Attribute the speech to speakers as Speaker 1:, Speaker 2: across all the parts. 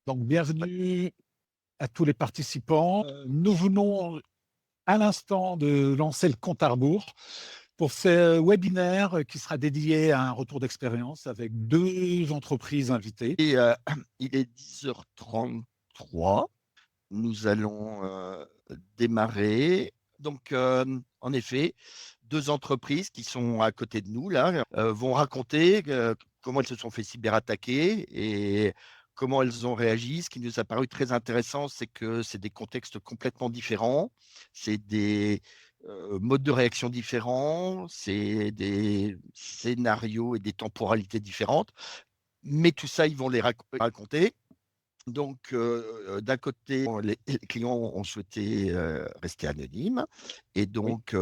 Speaker 1: Donc
Speaker 2: Ouais.
Speaker 1: bienvenue à tous les participants. Nous venons à l'instant de lancer le compte à rebours pour ce webinaire qui sera dédié à un retour d'expérience avec 2 entreprises invitées.
Speaker 2: Et il est 10h33. Nous allons démarrer. Donc, en effet, 2 entreprises qui sont à côté de nous, là, vont raconter comment elles se sont fait cyberattaquer et comment elles ont réagi. Ce qui nous a paru très intéressant, c'est que c'est des contextes complètement différents, c'est des modes de réaction différents, c'est des scénarios et des temporalités différentes. Mais tout ça, ils vont les raconter. Donc, d'un côté, les clients ont souhaité rester anonymes et
Speaker 1: Oui,
Speaker 2: donc,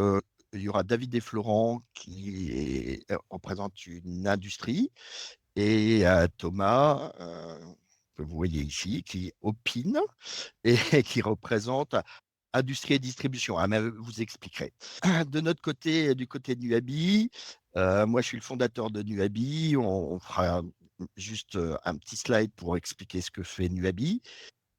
Speaker 2: il y aura David et Florent qui représentent une industrie et Thomas, que vous voyez ici, qui opine et qui représente industrie et distribution. Ah, mais vous expliquerai. De notre côté, du côté de Nuabi, moi je suis le fondateur de Nuabi. On fera juste un petit slide pour expliquer ce que fait Nuabi.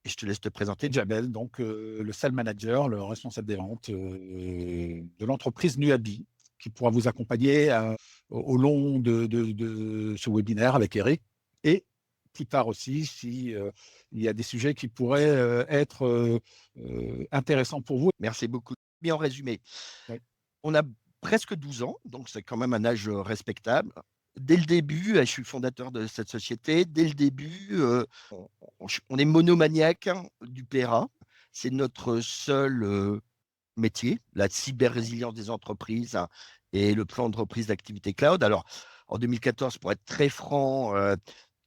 Speaker 2: Et je te laisse te présenter.
Speaker 1: Jamel, donc le sales manager, le responsable des ventes de l'entreprise Nuabi, qui pourra vous accompagner au long de ce webinaire avec Eric et plus tard aussi si il y a des sujets qui pourraient être intéressants pour vous.
Speaker 2: Merci beaucoup. Bien en résumé,
Speaker 1: Oui.
Speaker 2: on a presque 12 ans, donc c'est quand même un âge respectable. Dès le début, je suis le fondateur de cette société. Dès le début, on est monomaniaque hein, du PRA. C'est notre seul métier, la cyber-résilience des entreprises hein, et le plan de reprise d'activité cloud. Alors, en 2014, pour être très franc,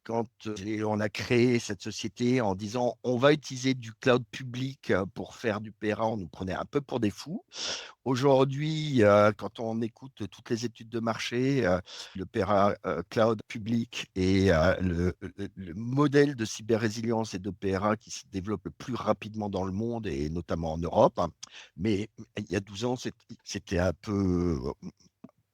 Speaker 2: quand on a créé cette société en disant on va utiliser du cloud public pour faire du PRA, on nous prenait un peu pour des fous. Aujourd'hui, quand on écoute toutes les études de marché, le PRA cloud public est le modèle de cyber-résilience et de PRA qui se développe le plus rapidement dans le monde et notamment en Europe. Mais il y a 12 ans, c'était un peu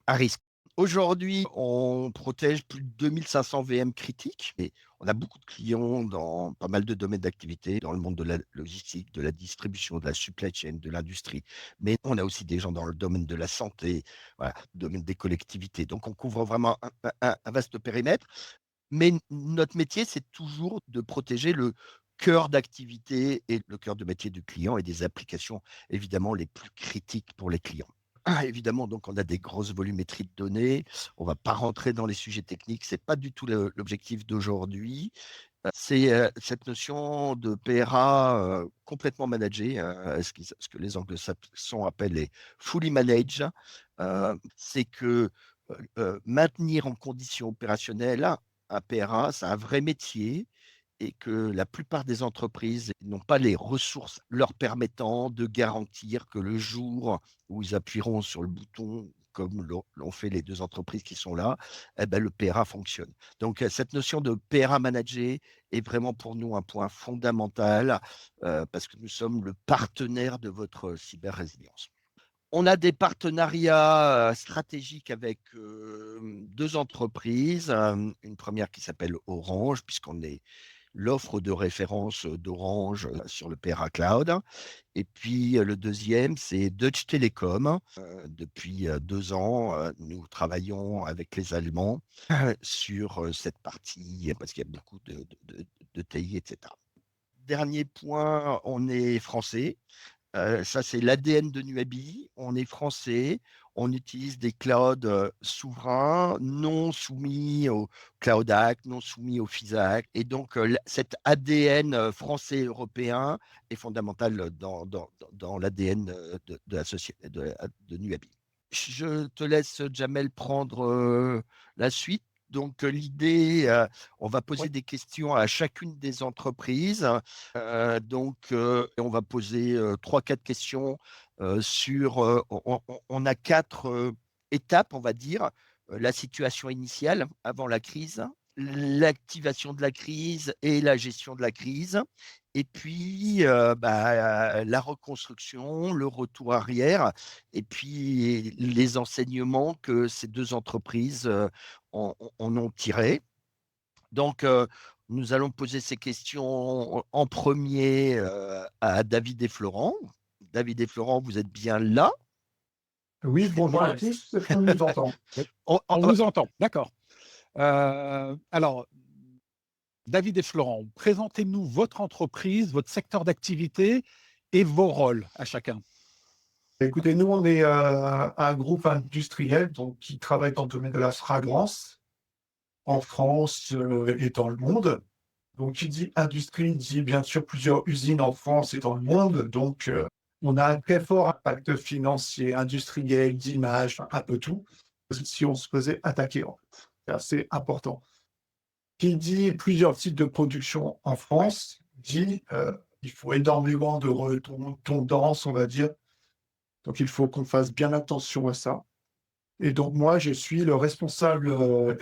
Speaker 2: à risque. Aujourd'hui, on protège plus de 2500 VM critiques et on a beaucoup de clients dans pas mal de domaines d'activité, dans le monde de la logistique, de la distribution, de la supply chain, de l'industrie. Mais on a aussi des gens dans le domaine de la santé, voilà, le domaine des collectivités. Donc, on couvre vraiment un vaste périmètre. Mais notre métier, c'est toujours de protéger le cœur d'activité et le cœur de métier du client et des applications, évidemment, les plus critiques pour les clients. Évidemment, donc on a des grosses volumétries de données. On va pas rentrer dans les sujets techniques, c'est pas du tout l'objectif d'aujourd'hui. C'est cette notion de PRA complètement managée, ce que les anglo-saxons appellent les fully managed. C'est que maintenir en condition opérationnelle un PRA, c'est un vrai métier et que la plupart des entreprises n'ont pas les ressources leur permettant de garantir que le jour où ils appuieront sur le bouton, comme l'ont fait les 2 entreprises qui sont là, eh ben, le PRA fonctionne. Donc, cette notion de PRA managé est vraiment pour nous un point fondamental parce que nous sommes le partenaire de votre cyber-résilience. On a des partenariats stratégiques avec 2 entreprises. Une première qui s'appelle Orange, puisqu'on est l'offre de référence d'Orange sur le PRA Cloud. Et puis le deuxième, c'est Deutsche Telekom. Depuis 2 ans, nous travaillons avec les Allemands sur cette partie, parce qu'il y a beaucoup de TI, etc. Dernier point, on est français. Ça, c'est l'ADN de Nuabi. On est français. On utilise des clouds souverains, non soumis au Cloud Act, non soumis au FISA Act. Et donc, cet ADN français-européen est fondamental dans l'ADN de la société de Nuabi. Je te laisse, Jamel, prendre la suite. Donc, l'idée, on va poser
Speaker 1: Oui.
Speaker 2: des questions à chacune des entreprises. Donc, on va poser 3-4 questions sur. On a 4 étapes, on va dire. La situation initiale avant la crise, l'activation de la crise et la gestion de la crise. Et puis, la reconstruction, le retour arrière, et puis les enseignements que ces 2 entreprises en ont tirés. Donc, Nous allons poser ces questions en premier à David et Florent. David et Florent, vous êtes bien là?
Speaker 3: Oui, bonjour à tous, est-ce qu'on nous entend?
Speaker 1: Oui,
Speaker 2: On-
Speaker 1: on
Speaker 2: on-
Speaker 1: vous entend, d'accord. Alors, David et Florent, présentez-nous votre entreprise, votre secteur d'activité et vos rôles à chacun.
Speaker 3: Écoutez, nous, on est un groupe industriel donc, qui travaille dans le domaine de la fragrance en France et dans le monde. Donc, qui dit industrie dit bien sûr plusieurs usines en France et dans le monde. Donc, on a un très fort impact financier, industriel, d'image, un peu tout, si on se faisait attaquer. En fait. C'est assez important. Qui dit plusieurs types de production en France, dit il faut énormément de redondance, on va dire. Donc, il faut qu'on fasse bien attention à ça. Et donc, moi, je suis le responsable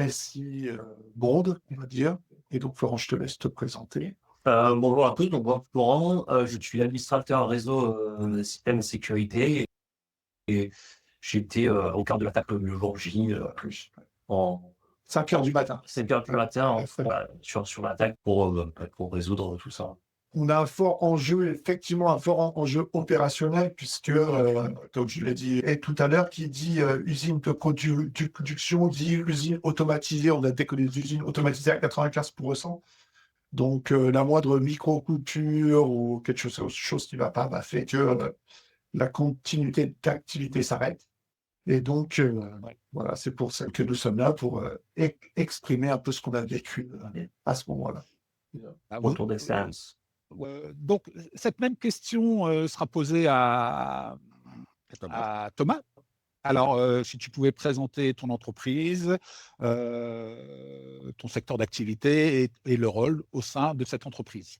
Speaker 3: SI Bond, on va dire. Et donc, Florent, je te laisse te présenter.
Speaker 4: Bonjour à tous, donc moi Florent, je suis administrateur réseau système et sécurité et j'étais au cœur de l'attaque le jour J
Speaker 3: Plus.
Speaker 4: en
Speaker 3: 5 heures du matin.
Speaker 4: 7 heures du matin
Speaker 3: Ouais, très bien.
Speaker 4: sur l'attaque pour résoudre tout ça.
Speaker 3: On a un fort enjeu, effectivement, un fort enjeu opérationnel, puisque, comme je l'ai dit et tout à l'heure, qui dit usine de production, dit usine automatisée. On a des usines automatisées à 95%. Donc, la moindre micro-coupure ou quelque chose qui ne va pas fait que la continuité d'activité s'arrête. Et donc, voilà, c'est pour ça que nous sommes là, pour exprimer un peu ce qu'on a vécu à ce moment-là.
Speaker 4: Retour d'expérience.
Speaker 1: Donc, cette même question sera posée à Thomas. Alors, si tu pouvais présenter ton entreprise, ton secteur d'activité et le rôle au sein de cette entreprise.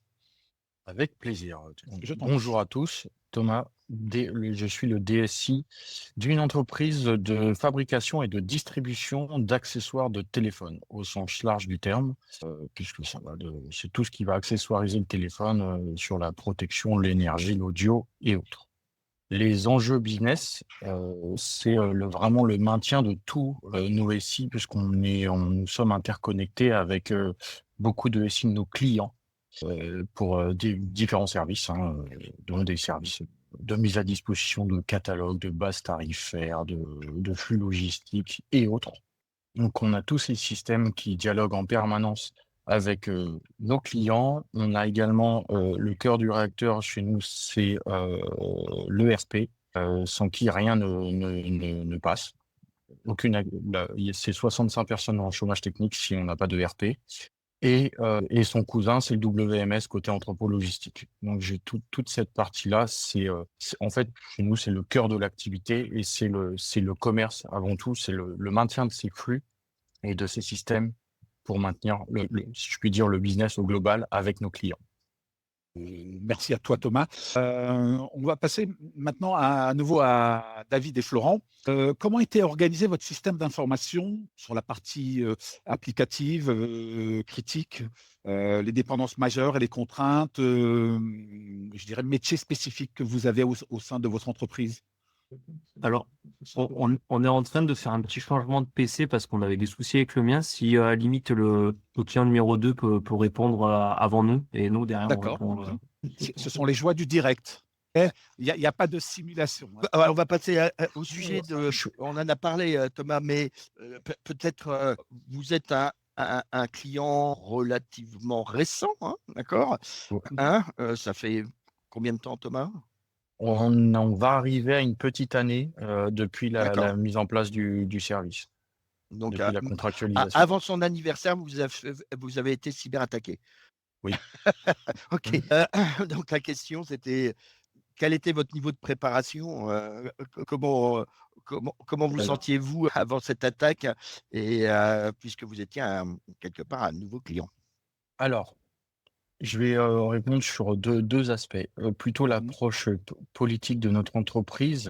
Speaker 5: Avec plaisir.
Speaker 1: Je t'en
Speaker 5: Bonjour à tous, Thomas. Je suis le DSI d'une entreprise de fabrication et de distribution d'accessoires de téléphone au sens large du terme, puisque c'est tout ce qui va accessoiriser le téléphone sur la protection, l'énergie, l'audio et autres. Les enjeux business, c'est vraiment le maintien de tous nos SI, nous sommes interconnectés avec beaucoup de SI de nos clients pour différents services, dont des services de mise à disposition de catalogues, de bases tarifaires, de flux logistiques et autres. Donc, on a tous ces systèmes qui dialoguent en permanence avec nos clients. On a également le cœur du réacteur chez nous, c'est l'ERP, sans qui rien ne passe. C'est 65 personnes en chômage technique si on n'a pas de ERP. Et son cousin, c'est le WMS côté entrepôt logistique. Donc, j'ai toute cette partie-là. En fait, chez nous, c'est le cœur de l'activité et c'est le commerce avant tout. C'est le maintien de ces flux et de ces systèmes pour maintenir, si je puis dire, le business au global avec nos clients.
Speaker 1: Merci à toi, Thomas. On va passer maintenant à nouveau à David et Florent. Comment était organisé votre système d'information sur la partie applicative, critique, les dépendances majeures et les contraintes, je dirais, métiers spécifiques que vous avez au sein de votre entreprise?
Speaker 4: Alors, on est en train de faire un petit changement de PC parce qu'on avait des soucis avec le mien. Si à la limite le client numéro 2 peut répondre avant nous et nous derrière on
Speaker 1: D'accord.
Speaker 4: répond.
Speaker 1: Ce sont les joies du direct. Il n'y a pas de simulation.
Speaker 2: On va passer au sujet de. On en a parlé, Thomas, mais peut-être vous êtes un client relativement récent, d'accord? Ça fait combien de temps, Thomas?
Speaker 5: On va arriver à une petite année depuis
Speaker 2: D'accord.
Speaker 5: la mise en place du service,
Speaker 2: Donc,
Speaker 5: depuis la contractualisation.
Speaker 2: avant son anniversaire, vous avez été cyberattaqué.
Speaker 5: Oui.
Speaker 2: Ok. Donc la question c'était quel était votre niveau de préparation? Comment vous sentiez-vous avant cette attaque et puisque vous étiez quelque part un nouveau client?
Speaker 5: Alors, je vais répondre sur deux aspects. Plutôt l'approche politique de notre entreprise,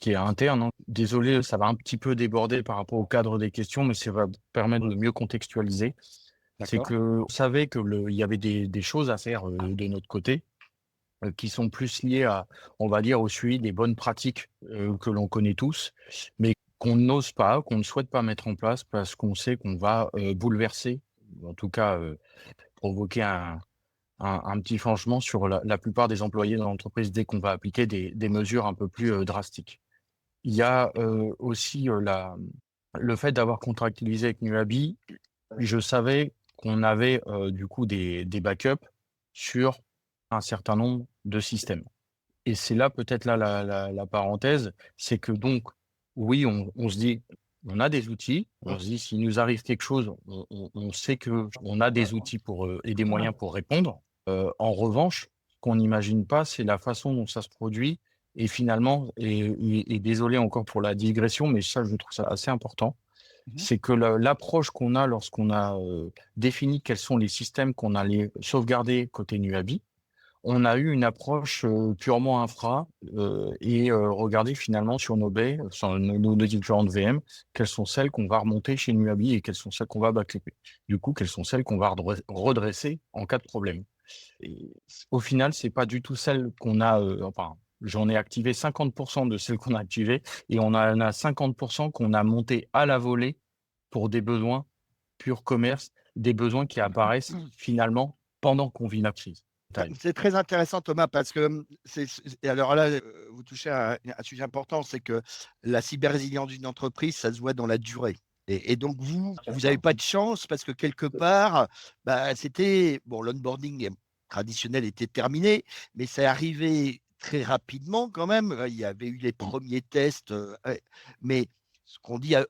Speaker 5: qui est interne. Désolé, ça va un petit peu déborder par rapport au cadre des questions, mais ça va permettre de mieux contextualiser. C'est qu'on savait qu'il y avait des choses à faire de notre côté, qui sont plus liées on va dire, au suivi des bonnes pratiques que l'on connaît tous, mais qu'on n'ose pas, qu'on ne souhaite pas mettre en place parce qu'on sait qu'on va bouleverser, en tout cas provoquer un petit changement sur la plupart des employés dans l'entreprise dès qu'on va appliquer des mesures un peu plus drastiques. Il y a aussi le fait d'avoir contractualisé avec Nuabi. Je savais qu'on avait du coup des backups sur un certain nombre de systèmes. Et c'est là peut-être là la parenthèse, c'est que donc, oui, on se dit, on a des outils, on se dit, s'il nous arrive quelque chose, on sait qu'on a des outils et des moyens pour répondre. En revanche, ce qu'on n'imagine pas, c'est la façon dont ça se produit. Et finalement, et désolé encore pour la digression, mais ça, je trouve ça assez important, c'est que l'approche qu'on a lorsqu'on a défini quels sont les systèmes qu'on allait sauvegarder côté Nuabi, on a eu une approche purement infra et regarder finalement sur nos baies, sur nos différentes VM, quelles sont celles qu'on va remonter chez Nuabi et quelles sont celles qu'on va backuper. Du coup, quelles sont celles qu'on va redresser en cas de problème. Et au final, c'est pas du tout celles qu'on a, enfin, j'en ai activé 50% de celles qu'on a activées et on en a 50% qu'on a monté à la volée pour des besoins pur commerce, des besoins qui apparaissent finalement pendant qu'on vit la crise.
Speaker 2: C'est très intéressant, Thomas, parce que et alors là, vous touchez à un sujet important, c'est que la cyber-résilience d'une entreprise, ça se voit dans la durée. Et donc, vous n'avez pas de chance parce que quelque part, bah, c'était, bon, l'onboarding traditionnel était terminé, mais c'est arrivé très rapidement quand même. Il y avait eu les premiers tests, mais ce qu'on dit à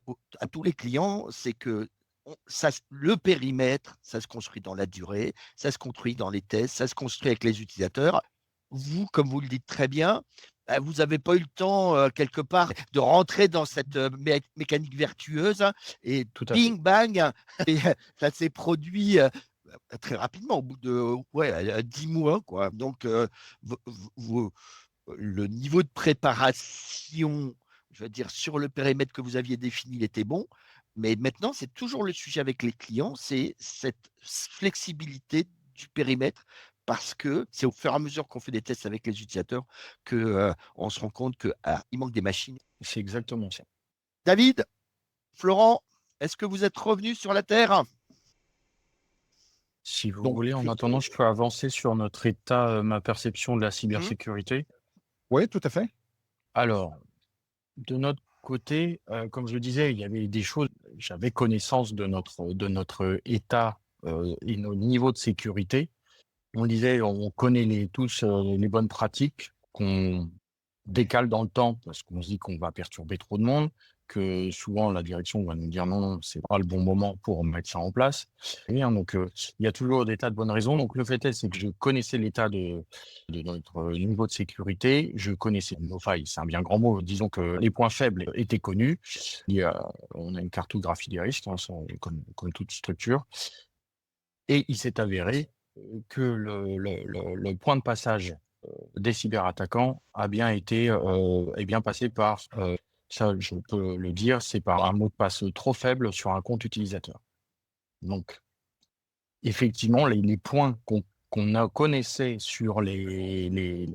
Speaker 2: tous les clients, c'est que le périmètre, ça se construit dans la durée, ça se construit dans les tests, ça se construit avec les utilisateurs. Vous, comme vous le dites très bien, vous n'avez pas eu le temps, quelque part, de rentrer dans cette mécanique vertueuse et
Speaker 5: Tout à
Speaker 2: bing, bang, et ça s'est produit très rapidement, au bout de 10 mois. Quoi. Donc, le niveau de préparation, je veux dire, sur le périmètre que vous aviez défini, il était bon. Mais maintenant, c'est toujours le sujet avec les clients, c'est cette flexibilité du périmètre, parce que c'est au fur et à mesure qu'on fait des tests avec les utilisateurs qu'on se rend compte qu'il manque des machines.
Speaker 5: C'est exactement ça.
Speaker 2: David, Florent, est-ce que vous êtes revenus sur la Terre?
Speaker 5: Si vous
Speaker 1: Donc,
Speaker 5: voulez, en attendant, je peux avancer sur notre état, ma perception de la
Speaker 2: Mhm.
Speaker 5: cybersécurité.
Speaker 1: Oui, tout à fait.
Speaker 5: Alors, de notre côté, comme je le disais, il y avait des choses, j'avais connaissance de notre état et nos niveaux de sécurité. On disait, on connaît tous les bonnes pratiques qu'on décale dans le temps parce qu'on se dit qu'on va perturber trop de monde, que souvent la direction va nous dire non, non, c'est pas le bon moment pour mettre ça en place. Et, hein, donc, il y a toujours des tas de bonnes raisons. Donc, le fait est, c'est que je connaissais l'état de notre niveau de sécurité. Je connaissais nos failles, c'est un bien grand mot. Disons que les points faibles étaient connus. On a une cartographie des risques, hein, comme toute structure. Et il s'est avéré que le point de passage des cyberattaquants a bien été est bien passé par, ça je peux le dire, c'est par un mot de passe trop faible sur un compte utilisateur. Donc, effectivement, les points qu'on connaissait sur les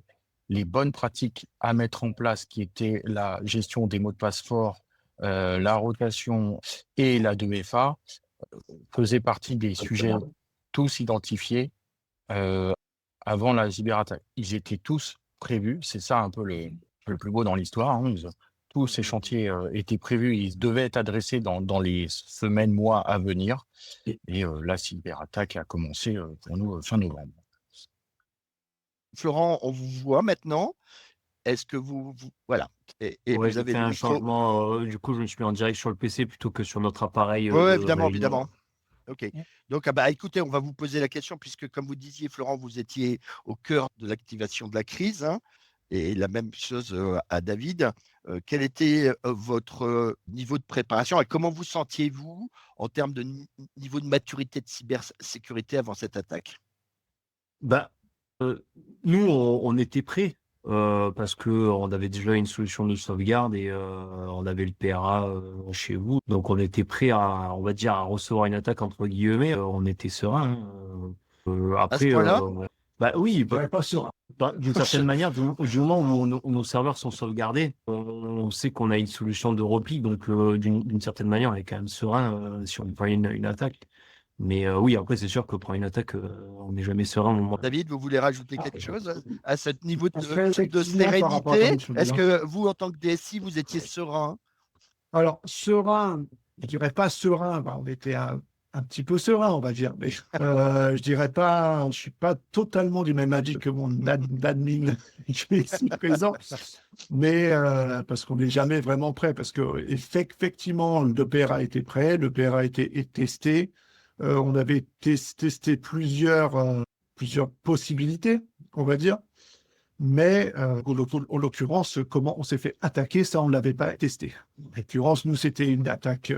Speaker 5: bonnes pratiques à mettre en place, qui étaient la gestion des mots de passe forts, la rotation et la 2FA, faisaient partie des sujets tous identifiés avant la cyberattaque. Ils étaient tous prévus, c'est ça un peu le plus beau dans l'histoire. Hein. Tous ces chantiers étaient prévus, ils devaient être adressés dans les semaines, mois à venir. Et la cyberattaque a commencé pour nous fin novembre.
Speaker 2: Florent, on vous voit maintenant. Est-ce que voilà. Et
Speaker 4: Ouais,
Speaker 2: vous
Speaker 4: j'ai
Speaker 2: avez
Speaker 4: fait
Speaker 2: le
Speaker 4: un
Speaker 2: micro.
Speaker 4: changement. Du coup, je me suis mis en direct sur le PC plutôt que sur notre appareil.
Speaker 2: Oui,
Speaker 4: de
Speaker 2: évidemment,
Speaker 4: réunion.
Speaker 2: évidemment. OK. Donc, écoutez, on va vous poser la question, puisque, comme vous disiez, Florent, vous étiez au cœur de l'activation de la crise, hein, et la même chose à David. Quel était votre niveau de préparation et comment vous sentiez-vous en termes de niveau de maturité de cybersécurité avant cette attaque?
Speaker 4: Bah, nous, on était prêts parce que on avait déjà une solution de sauvegarde et on avait le PRA chez vous. Donc, on était prêts à, on va dire, à recevoir une attaque entre guillemets. On était serein.
Speaker 2: À ce
Speaker 4: Après,
Speaker 2: point-là?
Speaker 4: bah oui,
Speaker 3: Pas serein.
Speaker 4: d'une certaine manière, du moment où nos serveurs sont sauvegardés, on sait qu'on a une solution de repli. Donc, d'une certaine manière, on est quand même serein si on voit une attaque. Mais oui, après, c'est sûr que pour une attaque, on n'est jamais serein au moment.
Speaker 2: David, vous voulez rajouter quelque chose à ce niveau
Speaker 3: Après,
Speaker 2: de
Speaker 3: effectivement, par rapport à ta
Speaker 2: sérénité?
Speaker 3: mission,
Speaker 2: Est-ce
Speaker 3: Dylan.
Speaker 2: que vous, en tant que DSI, vous étiez serein?
Speaker 3: Alors, serein, je dirais pas serein, on était un petit peu serein, on va dire, mais je dirais pas, je suis pas totalement du même avis que mon admin qui est ici présent, mais parce qu'on n'est jamais vraiment prêt, parce que effectivement, le PRA était prêt, le PRA était testé, on avait testé plusieurs possibilités, on va dire. Mais en l'occurrence, comment on s'est fait attaquer, ça, on ne l'avait pas testé. En l'occurrence, nous, c'était une attaque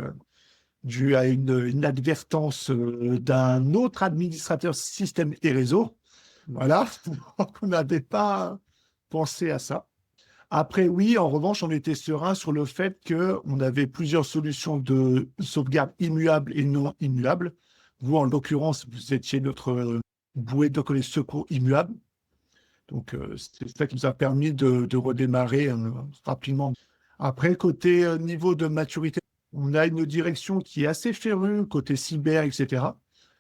Speaker 3: due à une inadvertance d'un autre administrateur système et réseau. Voilà, donc on n'avait pas pensé à ça. Après, oui, en revanche, on était serein sur le fait qu'on avait plusieurs solutions de sauvegarde immuables et non immuables. Vous, en l'occurrence, vous étiez notre bouée de secours immuable. Donc, c'est ça qui nous a permis de redémarrer rapidement. Après, côté niveau de maturité, on a une direction qui est assez férue, côté cyber, etc.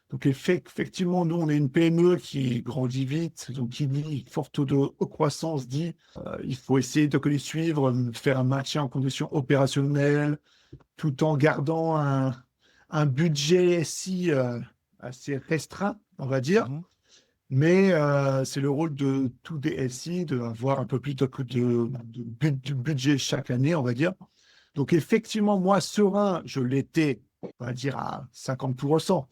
Speaker 3: Donc, effectivement, nous, on est une PME qui grandit vite. Donc, qui dit forte taux de croissance, dit il faut essayer de les suivre, faire un maintien en conditions opérationnelles, tout en gardant un budget SI assez restreint, on va dire. Mais c'est le rôle de tout DSI d'avoir un peu plus de budget chaque année, on va dire. Donc, effectivement, moi, serein, je l'étais, on va dire, à 50%.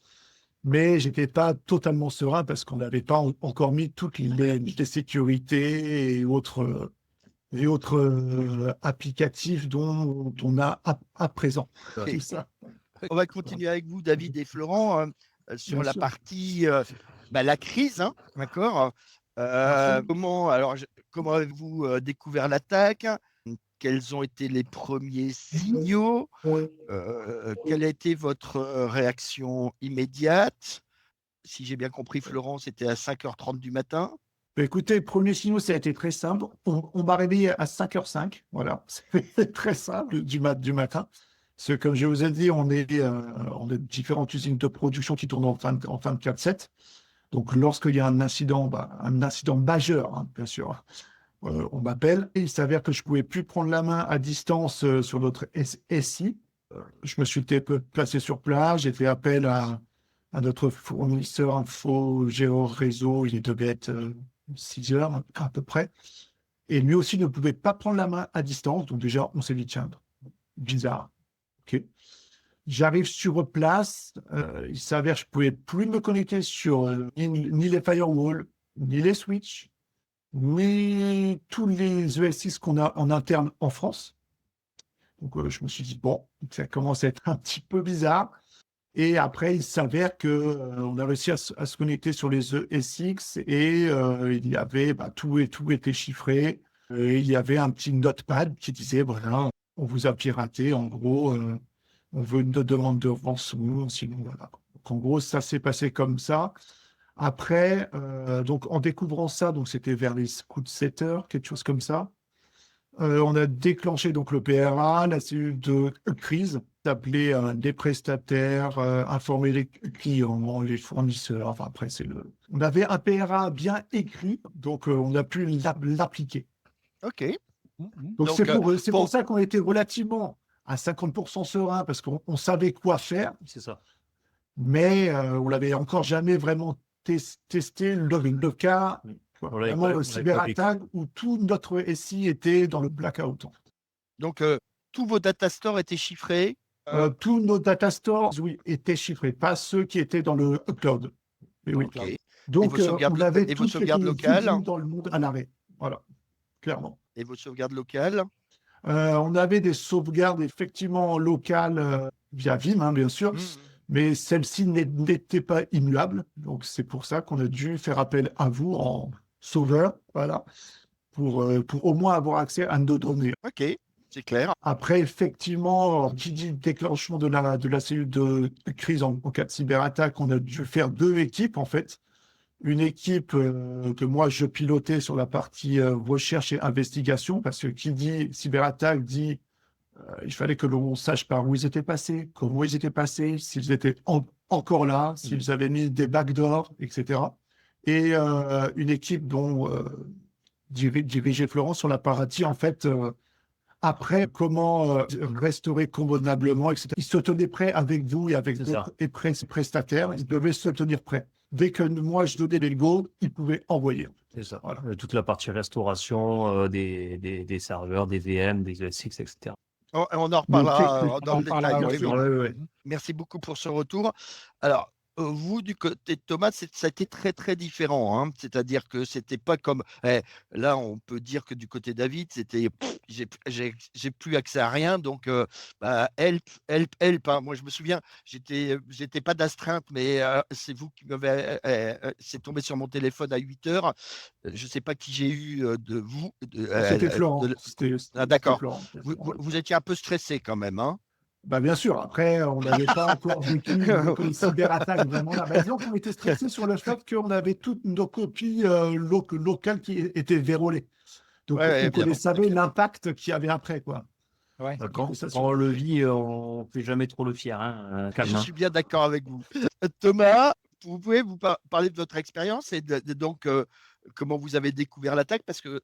Speaker 3: Mais je n'étais pas totalement serein parce qu'on n'avait pas encore mis toutes les sécurités et autres applicatifs dont on a à présent.
Speaker 2: Ok.
Speaker 3: Tout ça.
Speaker 2: On va continuer avec vous, David et Florent, sur
Speaker 3: Bien
Speaker 2: la
Speaker 3: sûr.
Speaker 2: partie la crise, hein, d'accord? Comment avez-vous découvert l'attaque? Quels ont été les premiers signaux? Quelle a été votre réaction immédiate? Si j'ai bien compris, Florent, c'était à 5h30 du matin.
Speaker 3: Écoutez, premier signal, ça a été très simple. On m'a réveillé à 5h05. Voilà, c'est très simple du matin. Parce que, comme je vous ai dit, on a différentes usines de production qui tournent en 24/7. Donc, lorsqu'il y a un incident majeur, hein, bien sûr, on m'appelle. Et il s'avère que je ne pouvais plus prendre la main à distance sur notre SI. Je me suis placé sur place. J'ai fait appel à notre fournisseur info, géo, réseau. Il devait être 6 heures à peu près. Et lui aussi ne pouvait pas prendre la main à distance. Donc déjà, on s'est dit, tiens, bizarre. OK. J'arrive sur place. Il s'avère que je ne pouvais plus me connecter sur ni les firewalls, ni les switches, ni tous les ES6 qu'on a en interne en France. Donc je me suis dit, bon, ça commence à être un petit peu bizarre. Et après, il s'avère qu'on a réussi à se connecter sur les ESX et il y avait tout était chiffré. Et il y avait un petit notepad qui disait, voilà, on vous a piraté, en gros, on veut une demande de rançon, sinon voilà. Donc, en gros, ça s'est passé comme ça. Après, donc en découvrant ça, donc c'était vers les coups de 7 heures, quelque chose comme ça. On a déclenché donc le PRA, la cellule de crise, d'appeler des prestataires, informer les clients, les fournisseurs. Enfin, après, on avait un PRA bien écrit, donc on a pu l'appliquer.
Speaker 2: Ok.
Speaker 3: Donc, c'est pour ça qu'on était relativement à 50% serein, parce qu'on savait quoi faire.
Speaker 4: C'est ça.
Speaker 3: Mais on l'avait encore jamais vraiment testé le cas. Vraiment le cyberattaque où tout notre SI était dans le blackout.
Speaker 2: Donc, tous vos data stores étaient chiffrés.
Speaker 3: Tous nos data stores, oui, étaient chiffrés, pas ceux qui étaient dans le cloud. Mais oui.
Speaker 2: Okay.
Speaker 3: Donc, on avait
Speaker 2: et vos
Speaker 3: toutes
Speaker 2: sauvegardes
Speaker 3: les
Speaker 2: locales
Speaker 3: dans le monde à l'arrêt. Voilà, clairement.
Speaker 2: Et vos sauvegardes locales?
Speaker 3: On avait des sauvegardes effectivement locales via Vim, hein, bien sûr. Mais celle-ci n'était pas immuable. Donc, c'est pour ça qu'on a dû faire appel à vous en sauveur, voilà, pour au moins avoir accès à nos données.
Speaker 2: Ok, c'est clair.
Speaker 3: Après, effectivement, qui dit déclenchement de la cellule de crise en cas de cyberattaque, on a dû faire 2 équipes, en fait. Une équipe que moi, je pilotais sur la partie recherche et investigation, parce que qui dit cyberattaque dit il fallait que l'on sache par où ils étaient passés, comment ils étaient passés, s'ils étaient encore là, s'ils avaient mis des backdoors, etc. Et une équipe dont dirigeait Florent sur la partie, en fait, après, comment restaurer convenablement, etc. Ils se tenaient prêts avec vous et avec
Speaker 4: C'est
Speaker 3: d'autres
Speaker 4: ça.
Speaker 3: prestataires. Ils devaient se tenir prêts. Dès que moi, je donnais les go, ils pouvaient envoyer.
Speaker 4: C'est ça.
Speaker 3: Voilà.
Speaker 4: Toute la partie restauration des serveurs, des VM, des ESX, etc.
Speaker 2: On en
Speaker 3: Donc,
Speaker 2: reparlera dans
Speaker 1: On
Speaker 2: le
Speaker 1: en
Speaker 2: détail.
Speaker 1: parlera,
Speaker 3: bien
Speaker 1: oui,
Speaker 3: sûr.
Speaker 1: oui.
Speaker 4: Ouais.
Speaker 2: Merci beaucoup pour ce retour. Alors, vous, du côté de Thomas, ça a été très, très différent, hein. C'est-à-dire que c'était pas comme. Là, on peut dire que du côté David, c'était. J'ai plus accès à rien, donc help, help, help, hein. Moi, je me souviens, j'étais pas d'astreinte, mais c'est vous qui m'avez. C'est tombé sur mon téléphone à 8 heures. Je sais pas qui j'ai eu de vous.
Speaker 3: C'était Florent.
Speaker 2: Ah, d'accord.
Speaker 3: Florent.
Speaker 2: Vous étiez un peu stressé quand même, hein.
Speaker 3: Bah, bien sûr, après, on n'avait pas encore vécu une cyberattaque vraiment là. Bah, disons qu'on était stressé sur le fait qu'on avait toutes nos copies locales qui étaient verrouillées. Donc,
Speaker 2: Ouais,
Speaker 3: on
Speaker 2: bien.
Speaker 3: savait l'impact qu'il y avait après, quoi.
Speaker 1: Ouais.
Speaker 4: Quand
Speaker 3: Ça,
Speaker 4: on le vit, on ne fait jamais trop le fier. Hein, calme.
Speaker 2: Je suis bien d'accord avec vous. Thomas, vous pouvez vous parler de votre expérience et donc comment vous avez découvert l'attaque parce que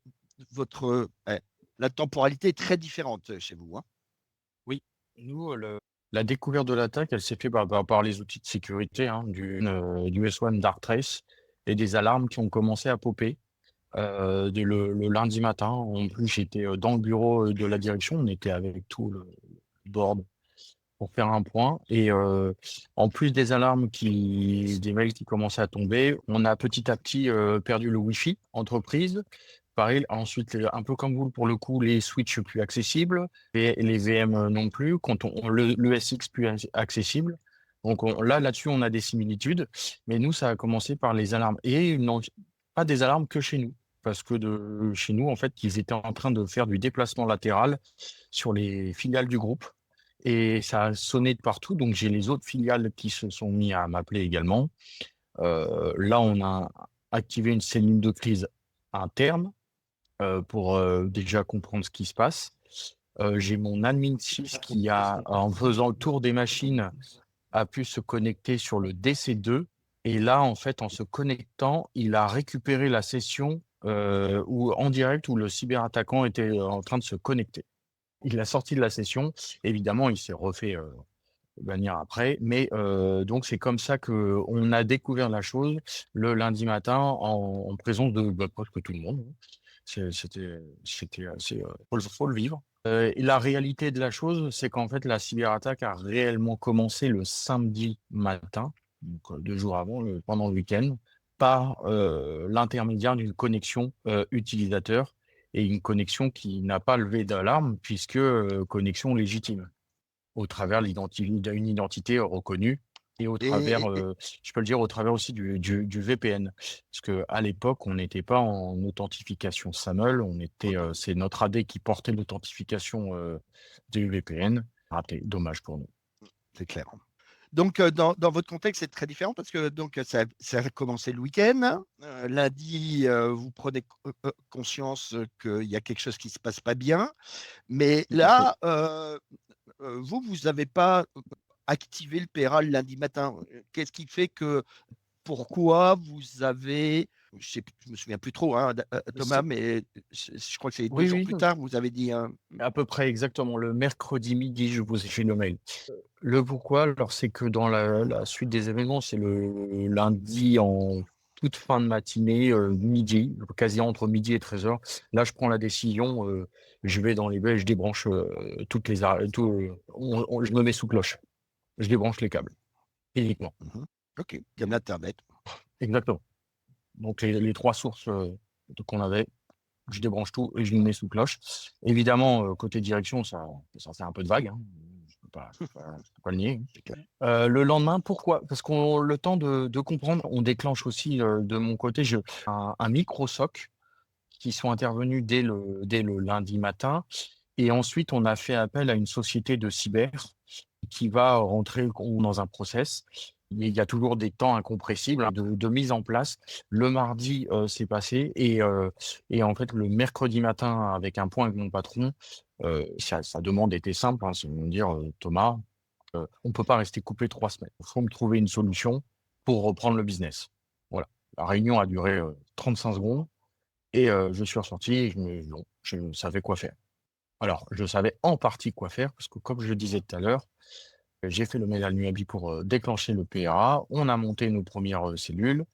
Speaker 2: la temporalité est très différente chez vous, hein.
Speaker 5: Oui, nous, la découverte de l'attaque, elle s'est faite par les outils de sécurité du S1 Darktrace et des alarmes qui ont commencé à popper le lundi matin. En plus, j'étais dans le bureau de la direction, on était avec tout le board pour faire un point. Et en plus des alarmes des mails qui commençaient à tomber, on a petit à petit perdu le Wi-Fi entreprise. Pareil, ensuite, un peu comme vous, pour le coup, les switches plus accessibles, et les VM non plus, quand le SX plus accessible. Donc là-dessus, on a des similitudes. Mais nous, ça a commencé par les alarmes. Et non, pas des alarmes que chez nous. Parce que chez nous, en fait, ils étaient en train de faire du déplacement latéral sur les filiales du groupe. Et ça a sonné de partout. Donc, j'ai les autres filiales qui se sont mis à m'appeler également. Là, on a activé une cellule de crise interne pour déjà comprendre ce qui se passe. J'ai mon admin 6 qui en faisant le tour des machines, a pu se connecter sur le DC2. Et là, en fait, en se connectant, il a récupéré la session en direct où le cyberattaquant était en train de se connecter. Il a sorti de la session. Évidemment, il s'est refait bannir après. Mais donc, c'est comme ça qu'on a découvert la chose le lundi matin en présence de presque tout le monde. C'était assez. Faut le vivre. Et la réalité de la chose, c'est qu'en fait, la cyberattaque a réellement commencé le samedi matin, donc 2 jours avant, pendant le week-end, par l'intermédiaire d'une connexion utilisateur et une connexion qui n'a pas levé d'alarme puisque connexion légitime au travers d'une identité reconnue et au travers, je peux le dire, au travers aussi du VPN. Parce qu'à l'époque, on n'était pas en authentification SAML, c'est notre AD qui portait l'authentification du VPN. Raté, dommage pour nous.
Speaker 2: C'est clair. Donc, dans votre contexte, c'est très différent parce que donc, ça a commencé le week-end. Lundi, vous prenez conscience qu'il y a quelque chose qui ne se passe pas bien. Mais là, vous n'avez pas activé le PRA le lundi matin. Qu'est-ce qui fait que, pourquoi vous avez, je me souviens plus trop, hein, Thomas, mais je crois que c'est 2 jours plus tard, vous avez dit.
Speaker 5: À peu près exactement, le mercredi midi, je vous ai fait le mail. Le pourquoi, alors c'est que dans la suite des événements, c'est le lundi en toute fin de matinée, midi, quasi entre midi et 13h. Là, je prends la décision, je vais dans les baies, je débranche toutes les je me mets sous cloche. Je débranche les câbles, uniquement.
Speaker 2: Ok, comme l'Internet.
Speaker 5: Exactement. Donc les 3 sources qu'on avait, je débranche tout et je me mets sous cloche. Évidemment, côté direction, ça c'est un peu de vague. Hein. Je peux pas le nier. Le lendemain, pourquoi? Parce qu'on le temps de comprendre, on déclenche aussi de mon côté un micro-SOC qui sont intervenus dès le lundi matin. Et ensuite, on a fait appel à une société de cyber qui va rentrer dans un process. Il y a toujours des temps incompressibles de mise en place. Le mardi, c'est passé. Et en fait, le mercredi matin, avec un point avec mon patron, sa demande était simple. C'est de me dire, Thomas, On ne peut pas rester coupé 3 semaines. Il faut me trouver une solution pour reprendre le business. Voilà. La réunion a duré 35 secondes et je suis ressorti et je savais quoi faire. Alors, je savais en partie quoi faire parce que, comme je le disais tout à l'heure, j'ai fait le mail à l'UABI pour déclencher le PRA. On a monté nos premières cellules.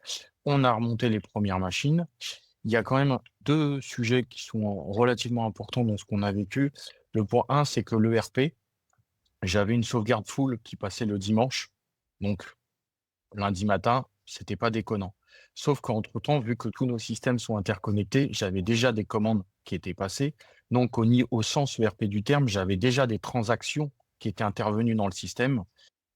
Speaker 5: On a remonté les premières machines. Il y a quand même 2 sujets qui sont relativement importants dans ce qu'on a vécu. Le point 1, c'est que l'ERP, j'avais une sauvegarde full qui passait le dimanche. Donc, lundi matin, c'était pas déconnant. Sauf qu'entre-temps, vu que tous nos systèmes sont interconnectés, j'avais déjà des commandes qui étaient passées. Donc, au sens ERP du terme, j'avais déjà des transactions qui étaient intervenues dans le système.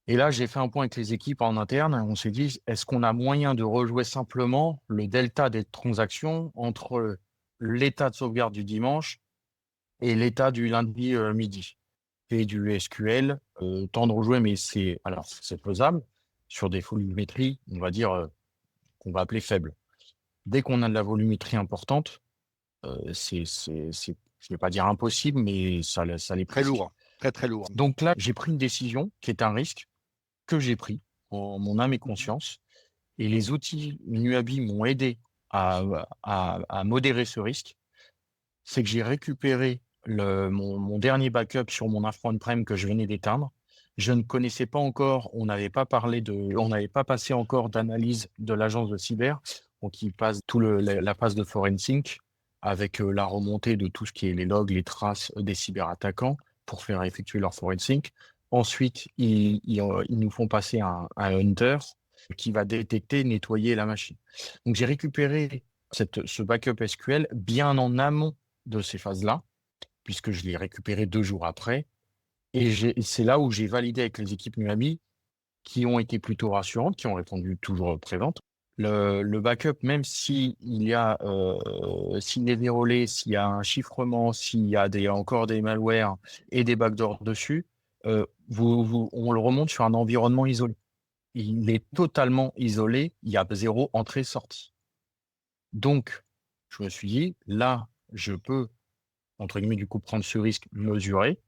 Speaker 5: Et là, j'ai fait un point avec les équipes en interne. On s'est dit, est-ce qu'on a moyen de rejouer simplement le delta des transactions entre l'état de sauvegarde du dimanche et l'état du lundi midi? Et du SQL, temps de rejouer, mais c'est faisable sur des volumétries, on va dire, qu'on va appeler faibles. Dès qu'on a de la volumétrie importante, je vais pas dire impossible, mais ça l'est
Speaker 2: Très
Speaker 5: presque.
Speaker 2: lourd, très lourd.
Speaker 5: Donc là, j'ai pris une décision qui est un risque que j'ai pris en mon âme et conscience, et les outils Nuabi m'ont aidé à modérer ce risque. C'est que j'ai récupéré mon dernier backup sur mon infra on-prem que je venais d'éteindre. Je ne connaissais pas encore, on n'avait pas passé encore d'analyse de l'agence de cyber. Donc, il passe la phase de forensic avec la remontée de tout ce qui est les logs, les traces des cyberattaquants pour faire effectuer leur forensic. Ensuite, ils nous font passer un hunter qui va détecter, nettoyer la machine. Donc, j'ai récupéré ce backup SQL bien en amont de ces phases-là, puisque je l'ai récupéré 2 jours après. Et c'est là où j'ai validé avec les équipes Nuabi, qui ont été plutôt rassurantes, qui ont répondu toujours présentes. Le backup, même s'il est vérolé, s'il y a un chiffrement, s'il y a encore des malwares et des backdoors dessus, on le remonte sur un environnement isolé. Il est totalement isolé, il y a 0 entrée-sortie. Donc, je me suis dit, là, je peux, entre guillemets, du coup, prendre ce risque mesuré,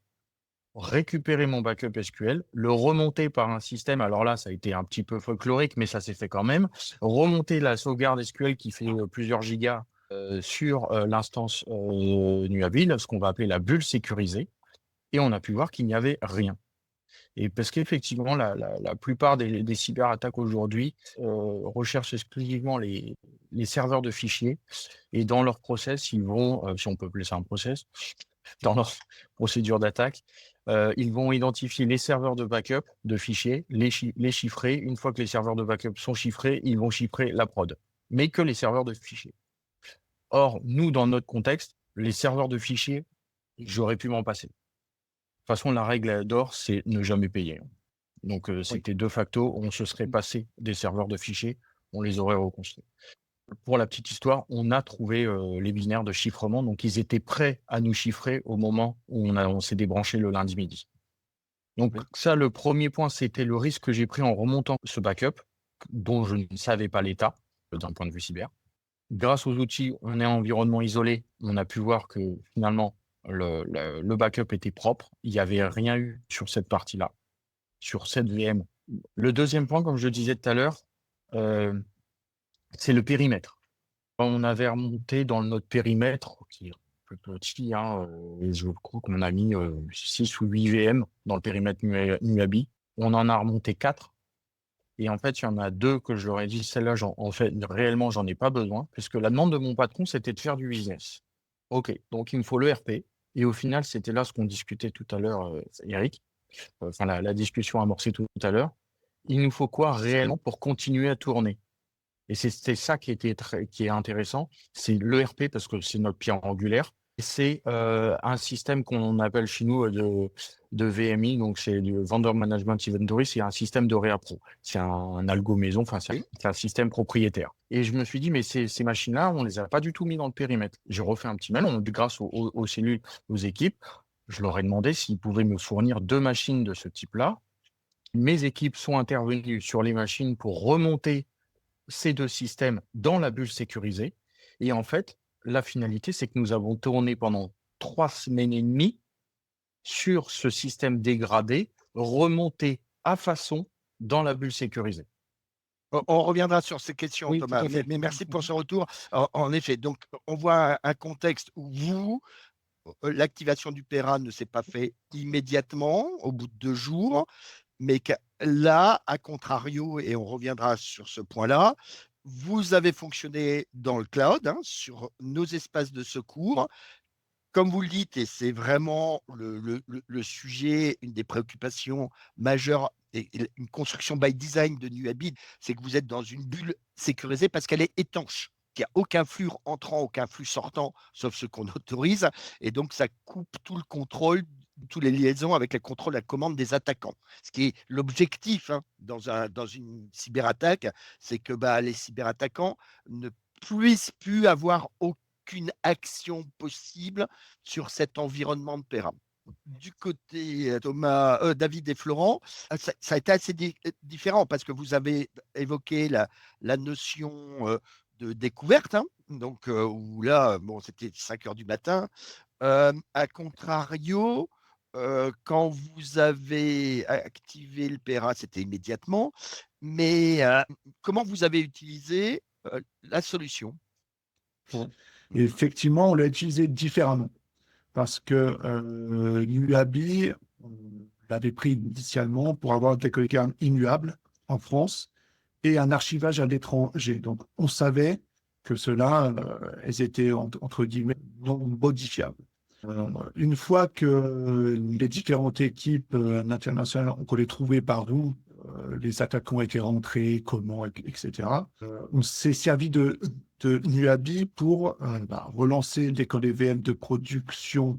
Speaker 5: récupérer mon backup SQL, le remonter par un système. Alors là, ça a été un petit peu folklorique, mais ça s'est fait quand même. Remonter la sauvegarde SQL qui fait plusieurs gigas sur l'instance Nuabi, ce qu'on va appeler la bulle sécurisée. Et on a pu voir qu'il n'y avait rien. Et parce qu'effectivement, la plupart des cyberattaques aujourd'hui recherchent exclusivement les serveurs de fichiers. Et dans leur process, ils vont, si on peut appeler ça un process, dans leur procédure d'attaque, ils vont identifier les serveurs de backup de fichiers, les chiffrer. Une fois que les serveurs de backup sont chiffrés, ils vont chiffrer la prod, mais que les serveurs de fichiers. Or, nous, dans notre contexte, les serveurs de fichiers, j'aurais pu m'en passer. De toute façon, la règle d'or, c'est ne jamais payer. Donc, c'était de facto, on se serait passé des serveurs de fichiers, on les aurait reconstruits. Pour la petite histoire, on a trouvé les binaires de chiffrement, donc ils étaient prêts à nous chiffrer au moment où on s'est débranché le lundi midi. Donc ça, le premier point, c'était le risque que j'ai pris en remontant ce backup, dont je ne savais pas l'état d'un point de vue cyber. Grâce aux outils, on est en environnement isolé, on a pu voir que finalement, le backup était propre, il n'y avait rien eu sur cette partie-là, sur cette VM. Le deuxième point, comme je le disais tout à l'heure, c'est le périmètre. On avait remonté dans notre périmètre, qui est plus petit, et je crois qu'on a mis 6 ou 8 VM dans le périmètre Nuabi. On en a remonté 4. Et en fait, il y en a 2 que je leur ai dit, celle-là, en fait, réellement, j'en ai pas besoin, puisque la demande de mon patron, c'était de faire du business. OK, donc il me faut l'ERP. Et au final, c'était là ce qu'on discutait tout à l'heure, Eric. Enfin, la discussion amorcée tout à l'heure. Il nous faut quoi réellement pour continuer à tourner? Et c'était ça qui est intéressant, c'est l'ERP parce que c'est notre pierre angulaire. C'est un système qu'on appelle chez nous de VMI, donc c'est du Vendor Management Inventory, c'est un système de ReaPro. C'est un algo maison, enfin c'est un système propriétaire. Et je me suis dit, mais ces machines-là, on les a pas du tout mis dans le périmètre. J'ai refait un petit mail, grâce aux cellules, aux équipes, je leur ai demandé s'ils pouvaient me fournir 2 machines de ce type-là. Mes équipes sont intervenues sur les machines pour remonter ces 2 systèmes dans la bulle sécurisée. Et en fait, la finalité, c'est que nous avons tourné pendant 3 semaines et demie sur ce système dégradé remonter à façon dans la bulle sécurisée.
Speaker 2: On reviendra sur ces questions,
Speaker 5: Oui,
Speaker 2: Thomas,
Speaker 5: tout à fait.
Speaker 2: mais merci pour ce retour. En effet, donc on voit un contexte où l'activation du PERA ne s'est pas fait immédiatement, au bout de 2 jours, mais que là, à contrario, et on reviendra sur ce point-là, vous avez fonctionné dans le cloud, hein, sur nos espaces de secours. Comme vous le dites, et c'est vraiment le sujet, une des préoccupations majeures, et une construction by design de Nuabid, c'est que vous êtes dans une bulle sécurisée parce qu'elle est étanche. Il n'y a aucun flux entrant, aucun flux sortant, sauf ceux qu'on autorise. Et donc, ça coupe tout le contrôle, toutes les liaisons avec le contrôle de la commande des attaquants. Ce qui est l'objectif, hein, dans une cyberattaque, c'est que les cyberattaquants ne puissent plus avoir aucune action possible sur cet environnement de PERA. Du côté David et Florent, ça a été assez différent parce que vous avez évoqué la notion de découverte, hein, donc où là, bon, c'était 5 heures du matin. À contrario, quand vous avez activé le PERA, c'était immédiatement. Mais comment vous avez utilisé la solution?
Speaker 3: Et effectivement, on l'a utilisé différemment parce que l'UABI, on l'avait pris initialement pour avoir des codes immuables en France et un archivage à l'étranger. Donc, on savait que ceux-là, elles étaient entre guillemets non modifiables. Une fois que les différentes équipes internationales ont les trouvé par où les attaquants étaient rentrés, comment, etc. On s'est servi de Nuabi pour relancer des codes VM de production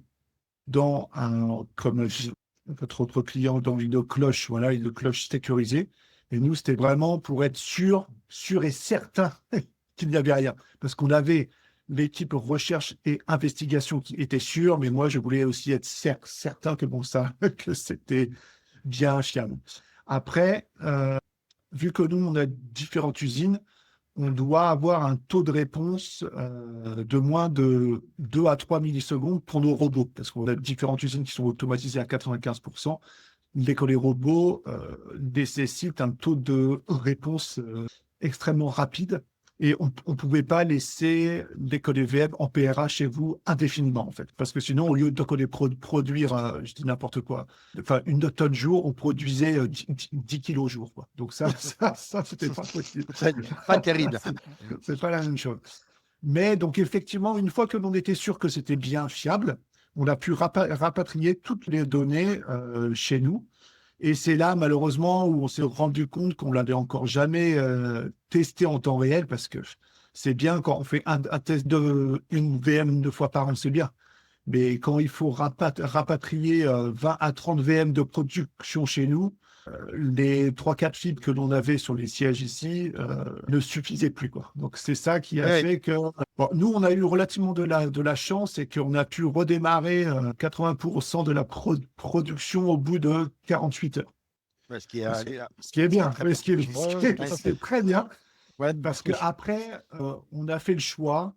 Speaker 3: dans comme votre autre client dans une cloche, voilà, une cloche sécurisée. Et nous, c'était vraiment pour être sûr et certain qu'il n'y avait rien. Parce qu'on avait l'équipe recherche et investigation qui était sûre, mais moi, je voulais aussi être certain que que c'était bien fiable. Après, vu que nous, on a différentes usines, on doit avoir un taux de réponse de moins de 2 à 3 millisecondes pour nos robots, parce qu'on a différentes usines qui sont automatisées à 95%. Dès que les robots nécessitent un taux de réponse extrêmement rapide, et on ne pouvait pas laisser des codes VM en PRA chez vous indéfiniment, en fait. Parce que sinon, au lieu de produire, je dis n'importe quoi, enfin, 1 tonne jour, on produisait 10 kilos jour, quoi. Donc ça c'était pas possible.
Speaker 2: Pas terrible.
Speaker 3: C'est pas la même chose. Mais donc, effectivement, une fois que l'on était sûr que c'était bien fiable, on a pu rapatrier toutes les données chez nous. Et c'est là, malheureusement, où on s'est rendu compte qu'on l'avait encore jamais testé en temps réel, parce que c'est bien quand on fait un test une VM 2 fois par an, c'est bien. Mais quand il faut rapatrier 20 à 30 VM de production chez nous, les 3-4 fibres que l'on avait sur les sièges ici ne suffisaient plus, quoi. Donc c'est ça qui a fait que bon, nous, on a eu relativement de la chance et qu'on a pu redémarrer 80% de la production au bout de 48 heures.
Speaker 2: Ouais, ce qui est
Speaker 3: bien,
Speaker 2: ce
Speaker 3: c'est très bien.
Speaker 2: Ouais,
Speaker 3: Parce qu'après, on a fait le choix,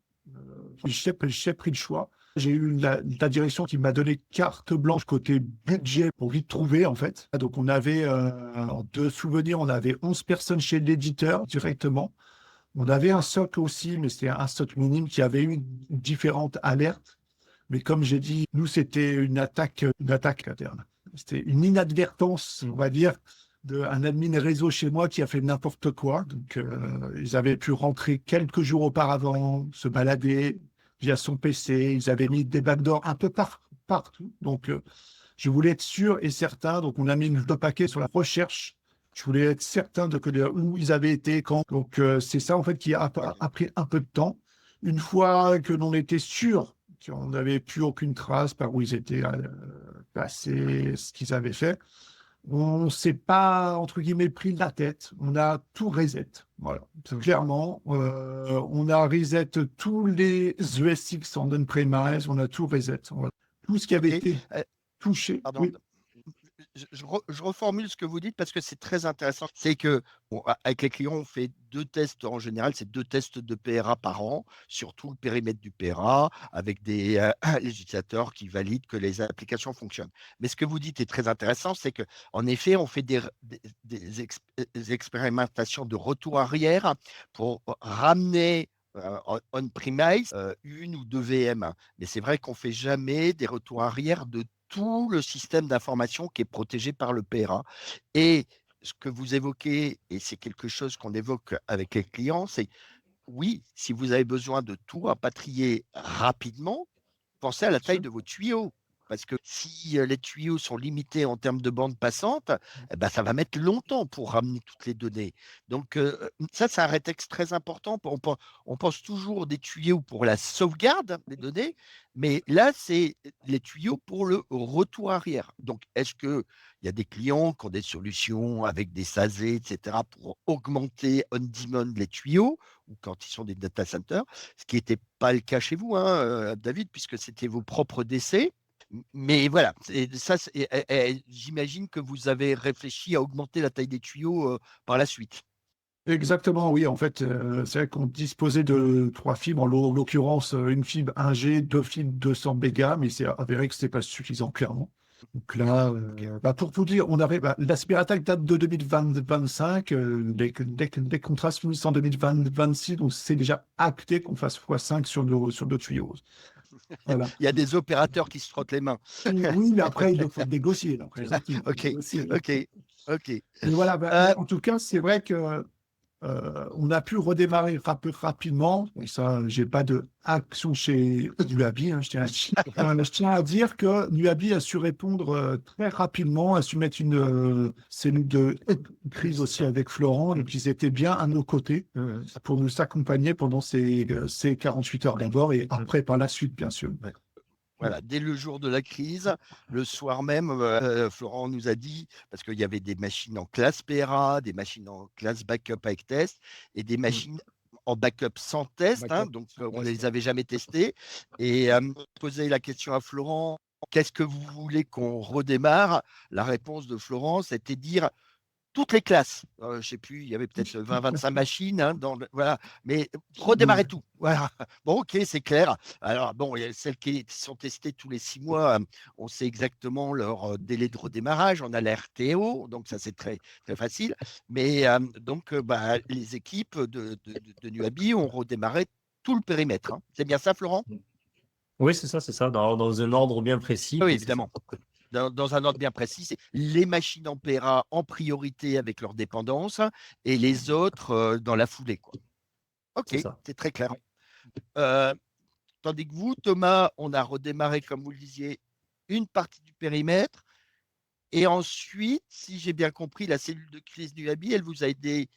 Speaker 3: j'ai pris le choix. J'ai eu la direction qui m'a donné carte blanche côté budget pour vite trouver, en fait. Donc, on avait, de souvenirs, on avait 11 personnes chez l'éditeur directement. On avait un SOC aussi, mais c'était un SOC minime qui avait eu différentes alertes. Mais comme j'ai dit, nous, c'était une attaque interne. C'était une inadvertance, on va dire, d'un admin réseau chez moi qui a fait n'importe quoi. Donc, ils avaient pu rentrer quelques jours auparavant, se balader via son PC. Ils avaient mis des backdoors un peu partout. Donc, je voulais être sûr et certain. Donc, on a mis une paquet sur la recherche. Je voulais être certain de où ils avaient été, quand. Donc, c'est ça, en fait, qui a pris un peu de temps. Une fois que l'on était sûr qu'on n'avait plus aucune trace par où ils étaient passés, ce qu'ils avaient fait, on ne s'est pas, entre guillemets, pris la tête. On a tout reset. Voilà. Clairement, on a reset tous les ESX en on-premise, on a tout reset. Voilà. Tout ce qui avait été touché.
Speaker 2: Pardon.
Speaker 3: Oui.
Speaker 2: je reformule ce que vous dites parce que c'est très intéressant. C'est que avec les clients, on fait 2 tests en général, c'est 2 tests de PRA par an sur tout le périmètre du PRA avec des législateurs qui valident que les applications fonctionnent. Mais ce que vous dites est très intéressant, c'est que en effet, on fait des expérimentations de retour arrière pour ramener on-premise une ou 2 VM. Mais c'est vrai qu'on ne fait jamais des retours arrière de tout le système d'information qui est protégé par le PRA. Et ce que vous évoquez, et c'est quelque chose qu'on évoque avec les clients, c'est oui, si vous avez besoin de tout rapatrier rapidement, pensez à la taille de vos tuyaux. Parce que si les tuyaux sont limités en termes de bande passante, ça va mettre longtemps pour ramener toutes les données. Donc, ça, c'est un rétexte très important. On pense toujours des tuyaux pour la sauvegarde des données, mais là, c'est les tuyaux pour le retour arrière. Donc, est-ce qu'il y a des clients qui ont des solutions avec des SASE, etc., pour augmenter on-demand les tuyaux, ou quand ils sont des data centers, ce qui n'était pas le cas chez vous, hein, David, puisque c'était vos propres décès. Mais voilà, j'imagine que vous avez réfléchi à augmenter la taille des tuyaux par la suite.
Speaker 3: Exactement, oui. En fait, c'est vrai qu'on disposait de 3 fibres, en l'occurrence, une fibre 1G, 2 fibres 200 mégas, mais c'est avéré que ce n'était pas suffisant, clairement. Donc là, pour tout dire, on avait l'aspirateur date de 2025, les contrats se finissent en 2026, donc c'est déjà acté qu'on fasse x5 sur nos tuyaux. Voilà.
Speaker 2: Il y a des opérateurs qui se frottent les mains.
Speaker 3: Oui, mais après, il faut négocier. Donc,
Speaker 2: Ok.
Speaker 3: Mais voilà, en tout cas, c'est vrai que on a pu redémarrer rapidement. Et ça, j'ai pas de action chez Nuabi. Je tiens à dire que Nuabi a su répondre très rapidement, a su mettre une cellule de crise aussi avec Florent. Donc, ils étaient bien à nos côtés pour nous accompagner pendant ces 48 heures d'abord et après par la suite, bien sûr. Ouais.
Speaker 2: Voilà, dès le jour de la crise, le soir même, Florent nous a dit, parce qu'il y avait des machines en classe PRA, des machines en classe backup avec test, et des machines en backup sans test, donc on ne les avait jamais testées. Et poser la question à Florent, qu'est-ce que vous voulez qu'on redémarre? La réponse de Florent, c'était dire toutes les classes. Je ne sais plus, il y avait peut-être 20-25 machines, voilà, mais redémarrer tout. Voilà. Bon, ok, c'est clair. Alors, bon, il y a celles qui sont testées tous les 6 mois, on sait exactement leur délai de redémarrage. On a l'RTO, donc ça, c'est très, très facile. Mais donc, les équipes de Nuabi ont redémarré tout le périmètre. C'est bien ça, Florent?
Speaker 4: Oui, c'est ça, dans un ordre bien précis.
Speaker 2: Oui, évidemment. Dans un ordre bien précis, c'est les machines en PRA en priorité avec leurs dépendances et les autres dans la foulée, quoi. Ok, c'est très clair. Tandis que vous, Thomas, on a redémarré, comme vous le disiez, une partie du périmètre. Et ensuite, si j'ai bien compris, la cellule de crise du Nuabi, elle vous a aidé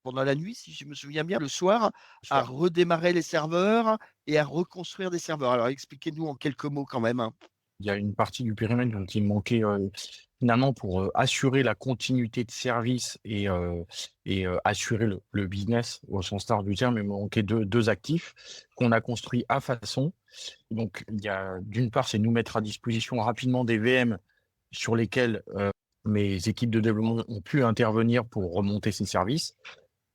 Speaker 2: pendant la nuit, si je me souviens bien, le soir, à redémarrer les serveurs et à reconstruire des serveurs. Alors, expliquez-nous en quelques mots quand même.
Speaker 5: Il y a une partie du périmètre dont il manquait finalement pour assurer la continuité de service et assurer le business au sens large du terme. Il manquait deux actifs qu'on a construits à façon. Donc, il y a d'une part, c'est nous mettre à disposition rapidement des VM sur lesquels mes équipes de développement ont pu intervenir pour remonter ces services.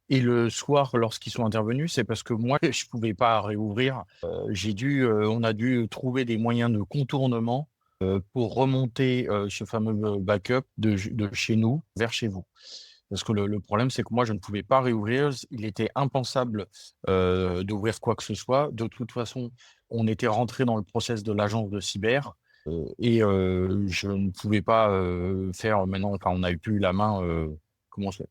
Speaker 5: Et le soir, lorsqu'ils sont intervenus, c'est parce que moi, je ne pouvais pas réouvrir. On a dû trouver des moyens de contournement pour remonter ce fameux backup de chez nous vers chez vous. Parce que le problème, c'est que moi, je ne pouvais pas réouvrir. Il était impensable d'ouvrir quoi que ce soit. De toute façon, on était rentré dans le process de l'agence de cyber. Et je ne pouvais pas faire maintenant, enfin, on n'a eu plus la main, comment je fais.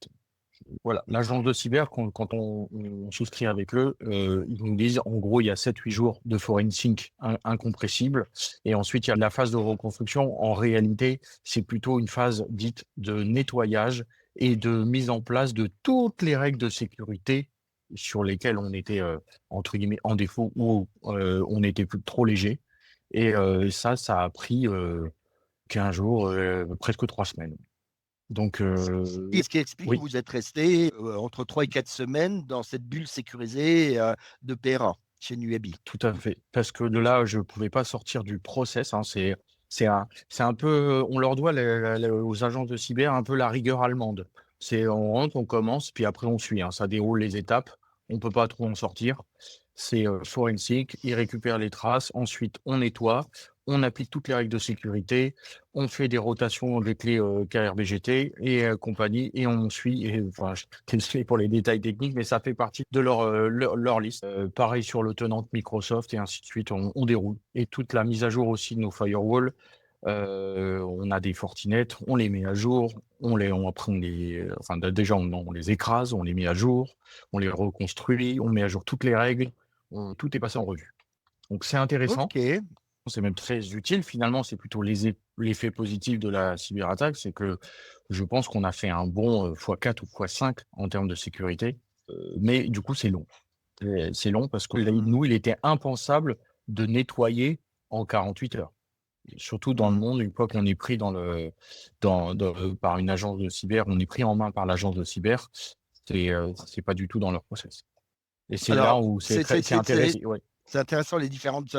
Speaker 5: Voilà, l'agence de cyber, quand on souscrit avec eux, ils nous disent, en gros, il y a 7-8 jours de forensic incompressible. Et ensuite, il y a la phase de reconstruction. En réalité, c'est plutôt une phase dite de nettoyage et de mise en place de toutes les règles de sécurité sur lesquelles on était, entre guillemets, en défaut ou on était plus trop léger. Et ça a pris 15 jours, presque 3 semaines. Donc,
Speaker 2: et ce qui explique que vous êtes resté entre 3 et 4 semaines dans cette bulle sécurisée de PRA chez Nuabi.
Speaker 5: Tout à fait. Parce que de là, je ne pouvais pas sortir du process. C'est C'est un peu, on leur doit aux agences de cyber un peu la rigueur allemande. C'est on rentre, on commence, puis après on suit, hein. Ça déroule les étapes. On peut pas trop en sortir. C'est forensic, ils récupèrent les traces. Ensuite, on nettoie, on applique toutes les règles de sécurité, on fait des rotations des clés KRBGT et compagnie, et on suit. Et, enfin, je suis désolé pour les détails techniques, mais ça fait partie de leur liste. Pareil sur le tenant Microsoft et ainsi de suite, on déroule. Et toute la mise à jour aussi de nos firewalls. On a des Fortinet, on les met à jour, après enfin déjà on les écrase, on les met à jour, on les reconstruit, on met à jour toutes les règles, tout est passé en revue. Donc c'est intéressant,
Speaker 2: Ok.
Speaker 5: c'est même très utile. Finalement, c'est plutôt l'effet positif de la cyberattaque, c'est que je pense qu'on a fait un bon x4 ou x5 en termes de sécurité, mais du coup c'est long. C'est long parce que nous, il était impensable de nettoyer en 48 heures. Surtout dans le monde, une fois qu'on est pris par une agence de cyber, on est pris en main par l'agence de cyber, c'est pas du tout dans leur process. Et c'est là
Speaker 2: Alors,
Speaker 5: où c'est
Speaker 2: c'est
Speaker 5: intéressant. Ouais.
Speaker 2: intéressant les différentes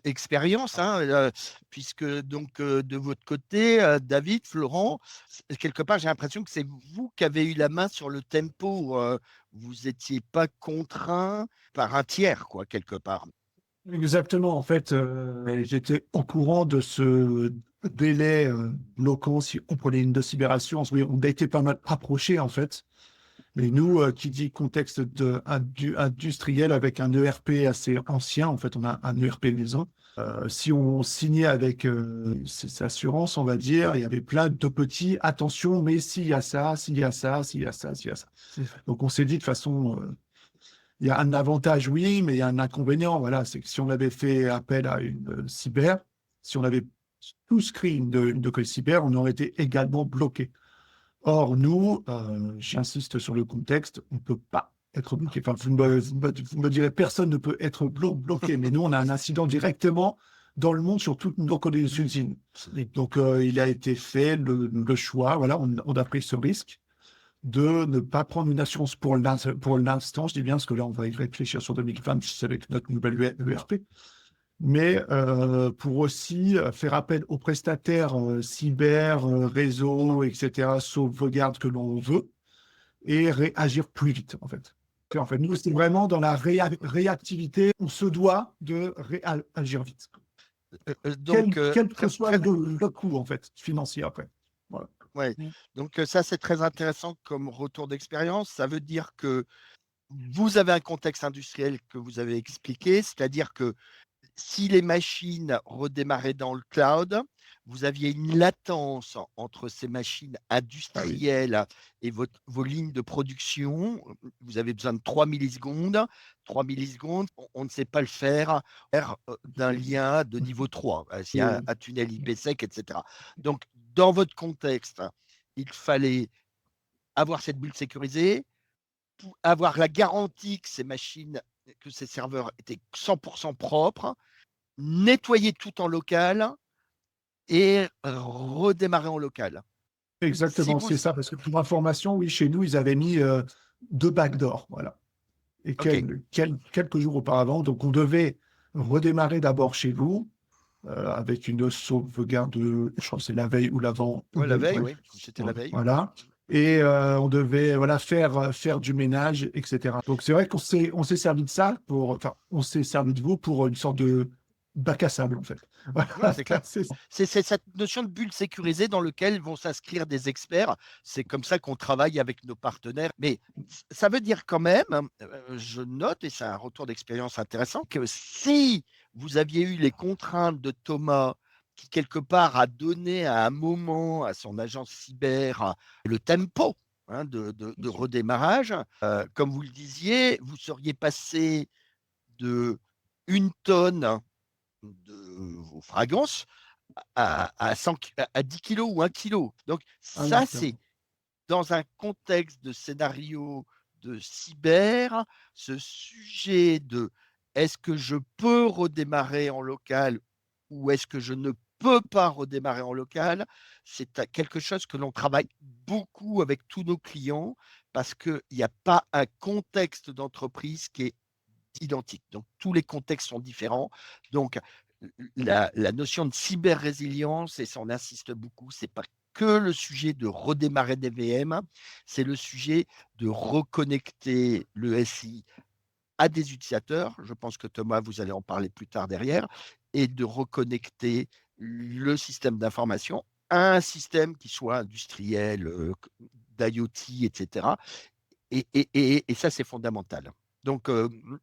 Speaker 2: expériences, hein, puisque donc de votre côté, David, Florent, quelque part, j'ai l'impression que c'est vous qui avez eu la main sur le tempo. Vous n'étiez pas contraint par un tiers, quoi, quelque part.
Speaker 3: Exactement. En fait, j'étais au courant de ce délai bloquant si on prenait une de cyberassurance. Oui, on a été pas mal rapprochés, en fait. Mais nous, qui dit contexte industriel avec un ERP assez ancien, en fait, on a un ERP maison. Si on signait avec ces assurances, on va dire, il y avait plein de petits attention, mais s'il y a ça, s'il y a ça, s'il y a ça, s'il y a ça. Donc on s'est dit de façon, il y a un avantage, oui, mais il y a un inconvénient. Voilà, c'est que si on avait fait appel à une cyber, si on avait souscrit une de cyber, on aurait été également bloqué. Or, nous, j'insiste sur le contexte, on ne peut pas être bloqué. Enfin, vous me direz, personne ne peut être bloqué, mais nous, on a un incident directement dans le monde sur toutes nos usines. Donc, il a été fait le choix, voilà, on a pris ce risque de ne pas prendre une assurance pour l'instant. Je dis bien parce que là, on va y réfléchir sur 2026 avec notre nouvelle ERP. Mais pour aussi faire appel aux prestataires cyber, réseau, etc., sauvegarde que l'on veut, et réagir plus vite, en fait. En fait, nous, c'est vraiment dans la réactivité, on se doit de réagir vite.
Speaker 2: Donc,
Speaker 3: Quel que soit le coût, en fait, financier après. Voilà.
Speaker 2: ouais. Donc ça, c'est très intéressant comme retour d'expérience. Ça veut dire que vous avez un contexte industriel que vous avez expliqué, c'est-à-dire que si les machines redémarraient dans le cloud, vous aviez une latence entre ces machines industrielles et vos lignes de production. Vous avez besoin de 3 millisecondes. 3 millisecondes, on ne sait pas le faire d'un lien de niveau 3, s'il y a un tunnel IPsec, etc. Donc, dans votre contexte, il fallait avoir cette bulle sécurisée, avoir la garantie que ces machines, que ces serveurs étaient 100% propres, nettoyer tout en local et redémarrer en local.
Speaker 3: Exactement, c'est ça. Parce que pour information, oui, chez nous, ils avaient mis 2 backdoors. Voilà. Et quelques jours auparavant, donc on devait redémarrer d'abord chez vous avec une sauvegarde, je crois que c'est la veille ou l'avant.
Speaker 2: Ouais, la veille, oui, c'était la veille.
Speaker 3: Voilà. Et on devait faire du ménage, etc. Donc c'est vrai qu'on s'est servi de ça on s'est servi de vous pour une sorte de bac à sable, en fait.
Speaker 2: Ouais, c'est clair. C'est cette notion de bulle sécurisée dans laquelle vont s'inscrire des experts. C'est comme ça qu'on travaille avec nos partenaires. Mais ça veut dire quand même, je note, et c'est un retour d'expérience intéressant, que si vous aviez eu les contraintes de Thomas, qui quelque part a donné à un moment à son agence cyber le tempo de redémarrage, comme vous le disiez, vous seriez passé de 1 tonne de vos fragrances à 10 kilos ou 1 kilo. Donc ça, c'est dans un contexte de scénario de cyber, ce sujet de est-ce que je peux redémarrer en local ou est-ce que je ne peux pas redémarrer en local, c'est quelque chose que l'on travaille beaucoup avec tous nos clients parce qu'il n'y a pas un contexte d'entreprise qui est identique. Donc tous les contextes sont différents. Donc la notion de cyber-résilience, et ça on insiste beaucoup, c'est pas que le sujet de redémarrer des VM, c'est le sujet de reconnecter le SI à des utilisateurs. Je pense que Thomas, vous allez en parler plus tard derrière, et de reconnecter le système d'information à un système qui soit industriel, d'IoT, etc. Et ça, c'est fondamental. Donc,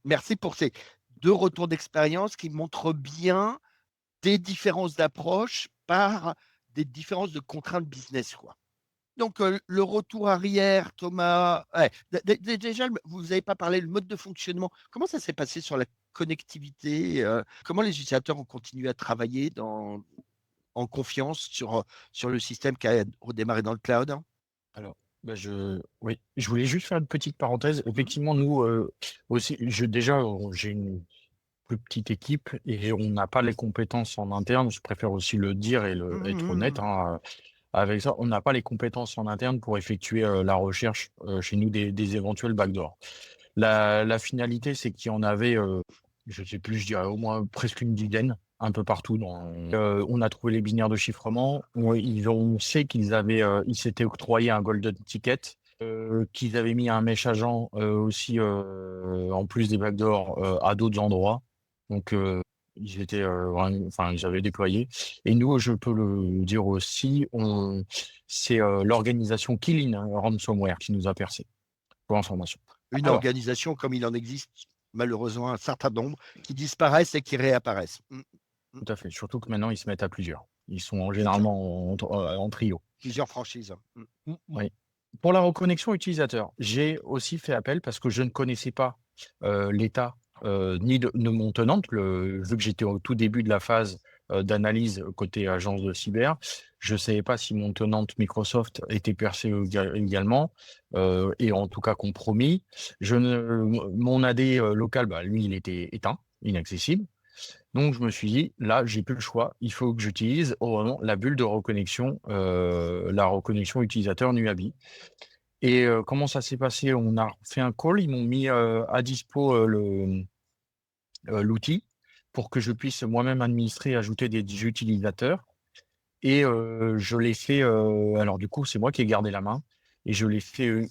Speaker 2: merci pour ces 2 retours d'expérience qui montrent bien des différences d'approche par des différences de contraintes business, quoi. Donc, le retour arrière, Thomas, ouais, déjà, vous n'avez pas parlé le mode de fonctionnement. Comment ça s'est passé sur la connectivité? Comment les utilisateurs ont continué à travailler en confiance sur le système qui a redémarré dans le cloud?
Speaker 5: Alors, bah, oui, je voulais juste faire une petite parenthèse. Effectivement, nous aussi, j'ai une plus petite équipe et on n'a pas les compétences en interne. Je préfère aussi le dire et être honnête, hein, avec ça. On n'a pas les compétences en interne pour effectuer la recherche chez nous des éventuels backdoors. La finalité, c'est qu'il y en avait, je sais plus, je dirais au moins presque une dizaine, un peu partout. On a trouvé les binaires de chiffrement. On sait ils s'étaient octroyé un golden ticket, qu'ils avaient mis un mesh agent aussi, en plus des backdoors, à d'autres endroits. Donc, ils étaient, ils avaient déployé. Et nous, je peux le dire aussi, c'est l'organisation Killin Ransomware qui nous a percé, pour information.
Speaker 2: Une
Speaker 5: Alors,
Speaker 2: organisation comme il en existe malheureusement un certain nombre qui disparaissent et qui réapparaissent.
Speaker 5: tout à fait. Surtout que maintenant, ils se mettent à plusieurs. Ils sont
Speaker 2: Bien sûr.
Speaker 5: généralement en trio.
Speaker 2: Plusieurs franchises.
Speaker 5: Oui. Pour la reconnexion utilisateur, j'ai aussi fait appel parce que je ne connaissais pas l'état ni de mon tenant, vu que j'étais au tout début de la phase d'analyse côté agence de cyber. Je ne savais pas si mon tenant Microsoft était percé également, et en tout cas compromis. Mon AD local, lui, il était éteint, inaccessible. Donc, je me suis dit, là, j'ai plus le choix. Il faut que j'utilise vraiment la bulle de reconnexion, la reconnexion utilisateur Nuabi. Et comment ça s'est passé? On a fait un call, ils m'ont mis à dispo l'outil pour que je puisse moi-même administrer, ajouter des utilisateurs. Et je l'ai fait, alors du coup, c'est moi qui ai gardé la main. Et je l'ai fait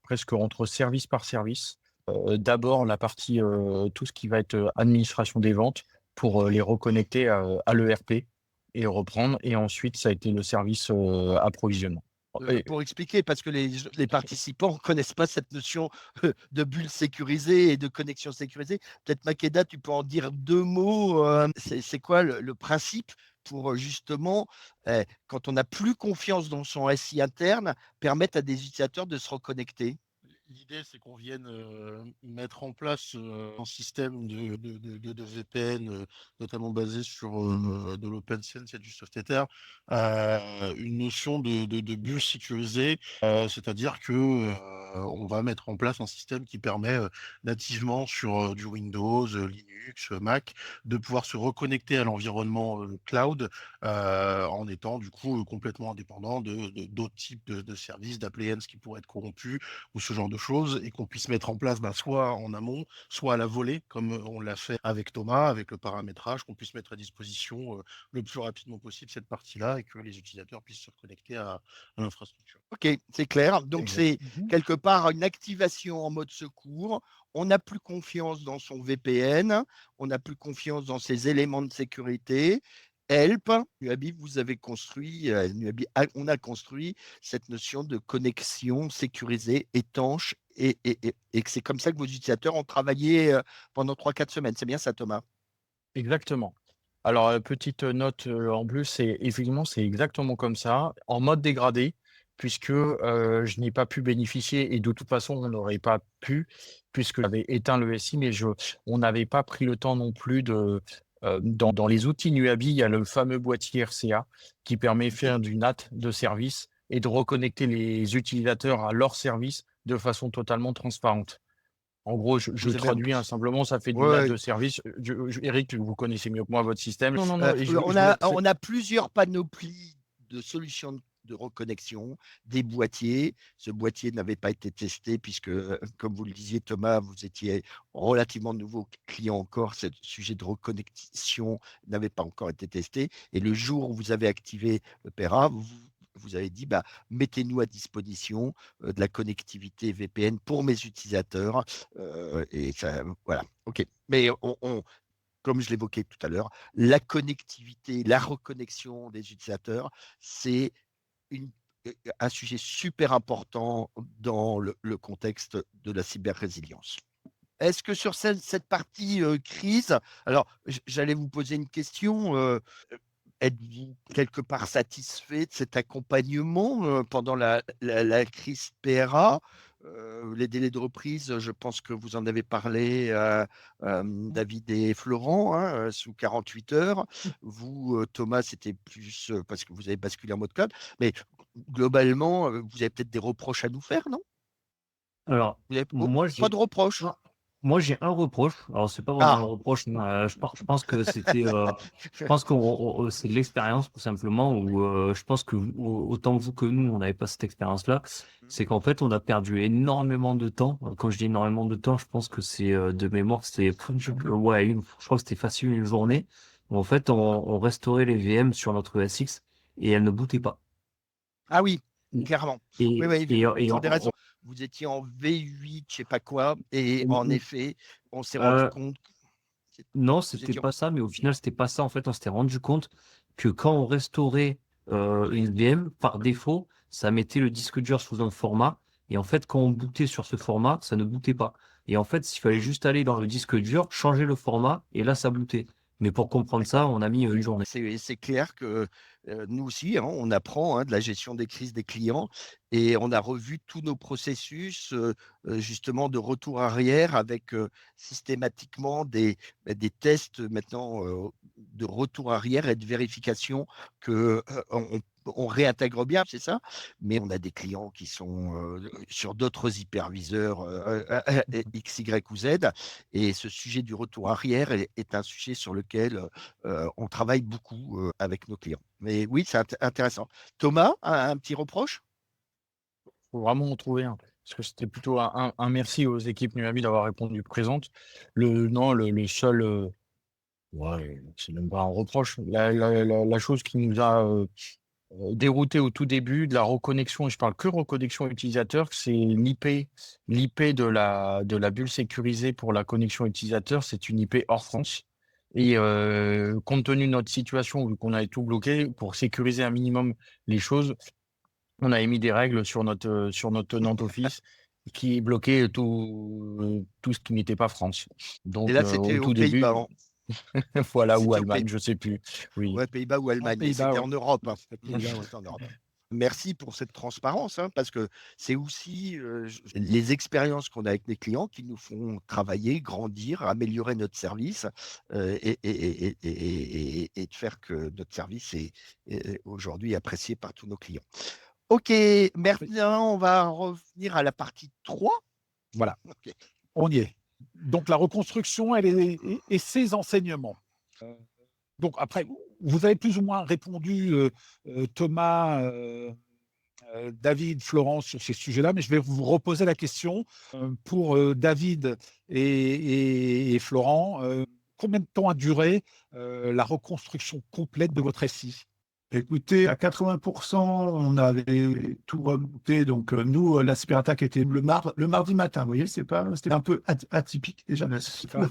Speaker 5: presque entre service par service. D'abord, la partie, tout ce qui va être administration des ventes pour les reconnecter à l'ERP et reprendre. Et ensuite, ça a été le service approvisionnement.
Speaker 2: Pour expliquer, parce que les participants ne connaissent pas cette notion de bulle sécurisée et de connexion sécurisée. Peut-être Makeda, tu peux en dire 2 mots. C'est quoi le principe pour justement, quand on n'a plus confiance dans son SI interne, permettre à des utilisateurs de se reconnecter?
Speaker 6: L'idée, c'est qu'on vienne mettre en place un système de VPN, notamment basé sur de l'OpenSense et du SoftEther, une notion de bulle sécurisée, c'est-à-dire que on va mettre en place un système qui permet nativement sur du Windows, Linux, Mac, de pouvoir se reconnecter à l'environnement cloud en étant du coup complètement indépendant d'autres types de services, d'appliances qui pourraient être corrompus ou ce genre de choses, et qu'on puisse mettre en place soit en amont, soit à la volée, comme on l'a fait avec Thomas, avec le paramétrage, qu'on puisse mettre à disposition le plus rapidement possible cette partie-là et que les utilisateurs puissent se reconnecter à l'infrastructure.
Speaker 2: Ok, c'est clair. Donc, c'est
Speaker 5: Exact.
Speaker 2: quelque part une activation en mode secours. On n'a plus confiance dans son VPN, on n'a plus confiance dans ses éléments de sécurité. Help, Nuabi, vous avez construit, on a construit cette notion de connexion sécurisée, étanche, et que c'est comme ça que vos utilisateurs ont travaillé pendant 3-4 semaines. C'est bien ça, Thomas?
Speaker 5: Exactement. Alors, petite note en plus, effectivement, c'est exactement comme ça, en mode dégradé, puisque je n'ai pas pu bénéficier, et de toute façon, on n'aurait pas pu, puisque j'avais éteint le SI, mais on n'avait pas pris le temps non plus dans les outils Nuabi, il y a le fameux boîtier RCA qui permet de faire du NAT de service et de reconnecter les utilisateurs à leur service de façon totalement transparente. En gros, je
Speaker 2: Vous avez
Speaker 5: traduis simplement, ça fait du NAT de service. Eric, vous connaissez mieux que moi votre système. Non,
Speaker 2: on a plusieurs panoplies de solutions de de reconnexion, des boîtiers. Ce boîtier n'avait pas été testé puisque, comme vous le disiez, Thomas, vous étiez relativement nouveau client encore. Ce sujet de reconnexion n'avait pas encore été testé. Et le jour où vous avez activé Opera, vous avez dit, mettez-nous à disposition de la connectivité VPN pour mes utilisateurs. Et ça, voilà. OK. Mais comme je l'évoquais tout à l'heure, la connectivité, la reconnexion des utilisateurs, c'est un sujet super important dans le contexte de la cyber-résilience. Est-ce que sur cette partie crise, alors j'allais vous poser une question, êtes-vous quelque part satisfait de cet accompagnement pendant la crise PRA? Les délais de reprise, je pense que vous en avez parlé, David et Florent, hein, sous 48 heures. Vous, Thomas, c'était plus parce que vous avez basculé en mode cloud. Mais globalement, vous avez peut-être des reproches à nous faire, non?
Speaker 4: Alors,
Speaker 2: Vous avez
Speaker 4: moi,
Speaker 2: pas de reproches?
Speaker 4: moi, j'ai un reproche. Alors, c'est pas vraiment un reproche. Je pense que c'était, je pense que c'est de l'expérience, tout simplement, où je pense que autant vous que nous, on n'avait pas cette expérience-là. C'est qu'en fait, on a perdu énormément de temps. Quand je dis énormément de temps, je pense que c'est de mémoire, c'était, je crois que c'était facile une journée. Où, en fait, on restaurait les VM sur notre ESX et elles ne bootaient pas.
Speaker 2: Ah oui, clairement.
Speaker 4: Et,
Speaker 2: Oui,
Speaker 4: et
Speaker 2: pour des raisons. Vous étiez en V8, je sais pas quoi, et en effet, on s'est rendu compte.
Speaker 4: Non, c'était pas ça, mais au final, c'était pas ça. En fait, on s'était rendu compte que quand on restaurait une VM, par défaut, ça mettait le disque dur sous un format. Et en fait, quand on bootait sur ce format, ça ne bootait pas. Et en fait, il fallait juste aller dans le disque dur, changer le format, et là, ça bootait. Mais pour comprendre ça, on a mis une journée.
Speaker 2: C'est clair que nous aussi, hein, on apprend de la gestion des crises des clients et on a revu tous nos processus justement de retour arrière avec systématiquement des tests maintenant de retour arrière et de vérification que on réintègre bien, c'est ça. Mais on a des clients qui sont sur d'autres hyperviseurs X, Y ou Z. Et ce sujet du retour arrière est un sujet sur lequel on travaille beaucoup avec nos clients. Mais oui, c'est intéressant. Thomas, un petit reproche?
Speaker 5: Faut vraiment en trouver un. Parce que c'était plutôt un merci aux équipes Nuami d'avoir répondu présentes. Le seul, ouais, c'est même pas un reproche. La chose qui nous a dérouté au tout début de la reconnexion, et je parle que reconnexion utilisateur, c'est l'IP de la bulle sécurisée pour la connexion utilisateur, c'est une IP hors France. Et compte tenu de notre situation, vu qu'on avait tout bloqué, pour sécuriser un minimum les choses, on a émis des règles sur notre tenant office qui bloquait tout ce qui n'était pas France. Donc,
Speaker 2: Et là, c'était
Speaker 5: au tout
Speaker 2: aux
Speaker 5: début,
Speaker 2: Pays-Bas.
Speaker 5: voilà, ou
Speaker 2: C'était aux
Speaker 5: Allemagne, je sais plus. Oui.
Speaker 2: Ouais, Pays-Bas ou Allemagne. Mais
Speaker 1: Pays-Bas,
Speaker 2: c'était
Speaker 1: ouais.
Speaker 2: en Europe. Hein. C'était en Europe. Merci pour cette transparence, parce que c'est aussi les expériences qu'on a avec les clients qui nous font travailler, grandir, améliorer notre service et de faire que notre service est aujourd'hui apprécié par tous nos clients. OK, maintenant, on va revenir à la partie 3.
Speaker 1: Voilà,
Speaker 2: OK.
Speaker 1: on y est. Donc la reconstruction, et ses enseignements. Donc après, vous avez plus ou moins répondu, Thomas, David, Florence, sur ces sujets-là, mais je vais vous reposer la question pour David et Florent. Combien de temps a duré la reconstruction complète de votre SI?
Speaker 3: Écoutez, à 80%, on avait tout remonté. Donc, nous, la cyberattaque était le mardi matin. Vous voyez, c'était un peu atypique déjà, le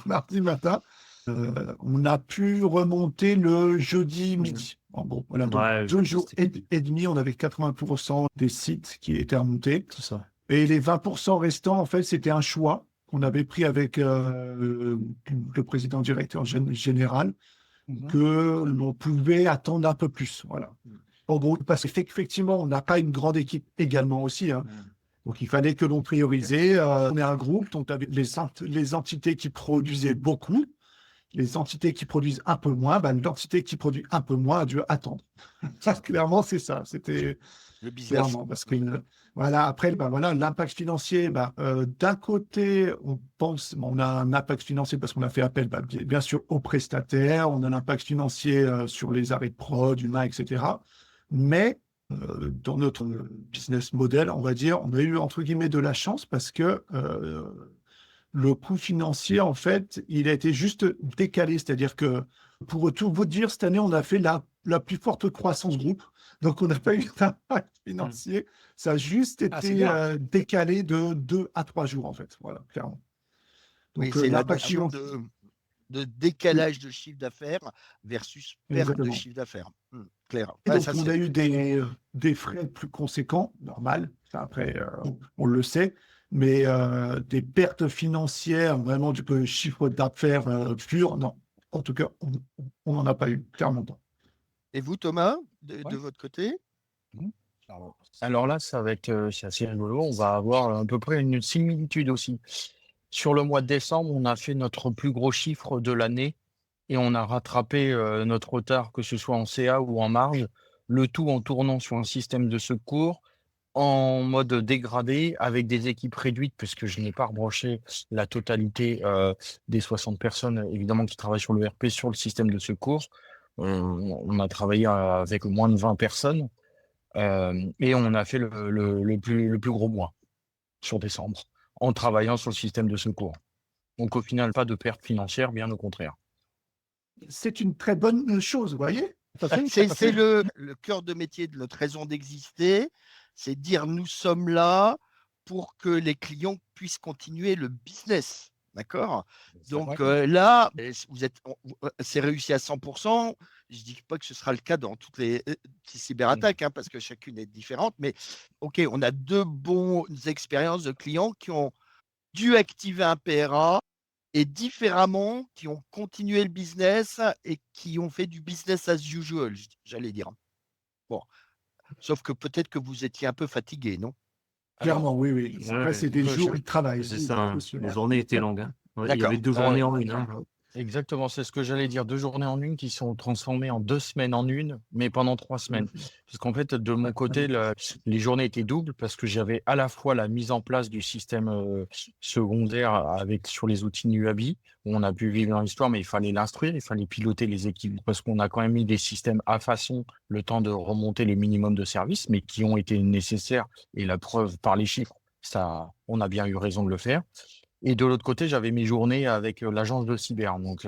Speaker 3: mardi matin. On a pu remonter le jeudi midi. En gros, voilà, donc
Speaker 4: Ouais,
Speaker 3: 2 jours et demi, on avait 80% des sites qui étaient remontés.
Speaker 4: C'est ça.
Speaker 3: Et les 20% restants, en fait, c'était un choix qu'on avait pris avec le président directeur général, que l'on pouvait attendre un peu plus. Voilà. En gros, parce qu'effectivement, on n'a pas une grande équipe également aussi. Hein. Donc, il fallait que l'on priorisait. On est un groupe, donc tu avais les entités qui produisaient beaucoup, les entités qui produisent un peu moins. L'entité qui produit un peu moins a dû attendre. Clairement, c'est ça. C'était
Speaker 2: le business.
Speaker 3: clairement, parce que voilà, après, voilà, l'impact financier, d'un côté, on a un impact financier parce qu'on a fait appel, bien sûr, aux prestataires, on a l'impact financier sur les arrêts de prod, humains, etc. Mais dans notre business model, on va dire, on a eu entre guillemets de la chance parce que le coût financier, en fait, il a été juste décalé. C'est-à-dire que, pour tout vous dire, cette année, on a fait la plus forte croissance groupe. Donc, on n'a pas eu d'impact financier. Ça a juste
Speaker 1: Ah, c'est
Speaker 3: été
Speaker 1: bien.
Speaker 3: décalé de 2 à 3 jours, en fait. Voilà, clairement.
Speaker 2: Oui,
Speaker 3: Donc,
Speaker 2: c'est la
Speaker 3: l'impact
Speaker 2: notion
Speaker 3: financier,
Speaker 2: de décalage de chiffre d'affaires versus perte de
Speaker 3: exactement.
Speaker 2: chiffre d'affaires. Clair.
Speaker 3: Et
Speaker 2: Ouais,
Speaker 3: donc,
Speaker 2: ça,
Speaker 3: on
Speaker 2: c'est
Speaker 3: a eu des frais plus conséquents, normal. Ça, après, on le sait. Mais des pertes financières, vraiment du chiffre d'affaires pur, non. En tout cas, on n'en a pas eu, clairement pas.
Speaker 2: Et vous, Thomas, de
Speaker 1: Ouais.
Speaker 2: votre côté?
Speaker 5: Alors là, ça va être c'est assez rigolo. On va avoir à peu près une similitude aussi. Sur le mois de décembre, on a fait notre plus gros chiffre de l'année et on a rattrapé notre retard, que ce soit en CA ou en marge, le tout en tournant sur un système de secours en mode dégradé avec des équipes réduites, puisque je n'ai pas rebranché la totalité des 60 personnes, évidemment, qui travaillent sur le RP, sur le système de secours. On a travaillé avec moins de 20 personnes et on a fait le plus gros mois sur décembre en travaillant sur le système de secours. Donc au final, pas de perte financière, bien au contraire.
Speaker 3: C'est une très bonne chose, vous voyez?
Speaker 2: C'est le cœur de métier de notre raison d'exister, c'est dire nous sommes là pour que les clients puissent continuer le business. D'accord? Donc là, c'est réussi à 100%. Je ne dis pas que ce sera le cas dans toutes les cyberattaques, parce que chacune est différente. Mais OK, on a 2 bonnes expériences de clients qui ont dû activer un PRA et différemment, qui ont continué le business et qui ont fait du business as usual, j'allais dire. Bon, sauf que peut-être que vous étiez un peu fatigué, non?
Speaker 3: Clairement, oui, oui. Après,
Speaker 4: Ouais,
Speaker 3: c'est des jours de travail.
Speaker 4: c'est ça, hein.
Speaker 3: C'est sûr.
Speaker 4: Les journées étaient longues, hein. Ouais, il y
Speaker 2: D'accord.
Speaker 4: avait 2 journées en une, hein.
Speaker 5: Exactement, c'est ce que j'allais dire. 2 journées en une qui sont transformées en 2 semaines en une, mais pendant 3 semaines. Parce qu'en fait, de mon côté, les journées étaient doubles parce que j'avais à la fois la mise en place du système secondaire avec sur les outils Nuabi, où on a pu vivre dans l'histoire, mais il fallait l'instruire, il fallait piloter les équipes parce qu'on a quand même mis des systèmes à façon le temps de remonter le minimum de services, mais qui ont été nécessaires et la preuve par les chiffres, ça, on a bien eu raison de le faire. Et de l'autre côté, j'avais mes journées avec l'agence de cyber. Donc,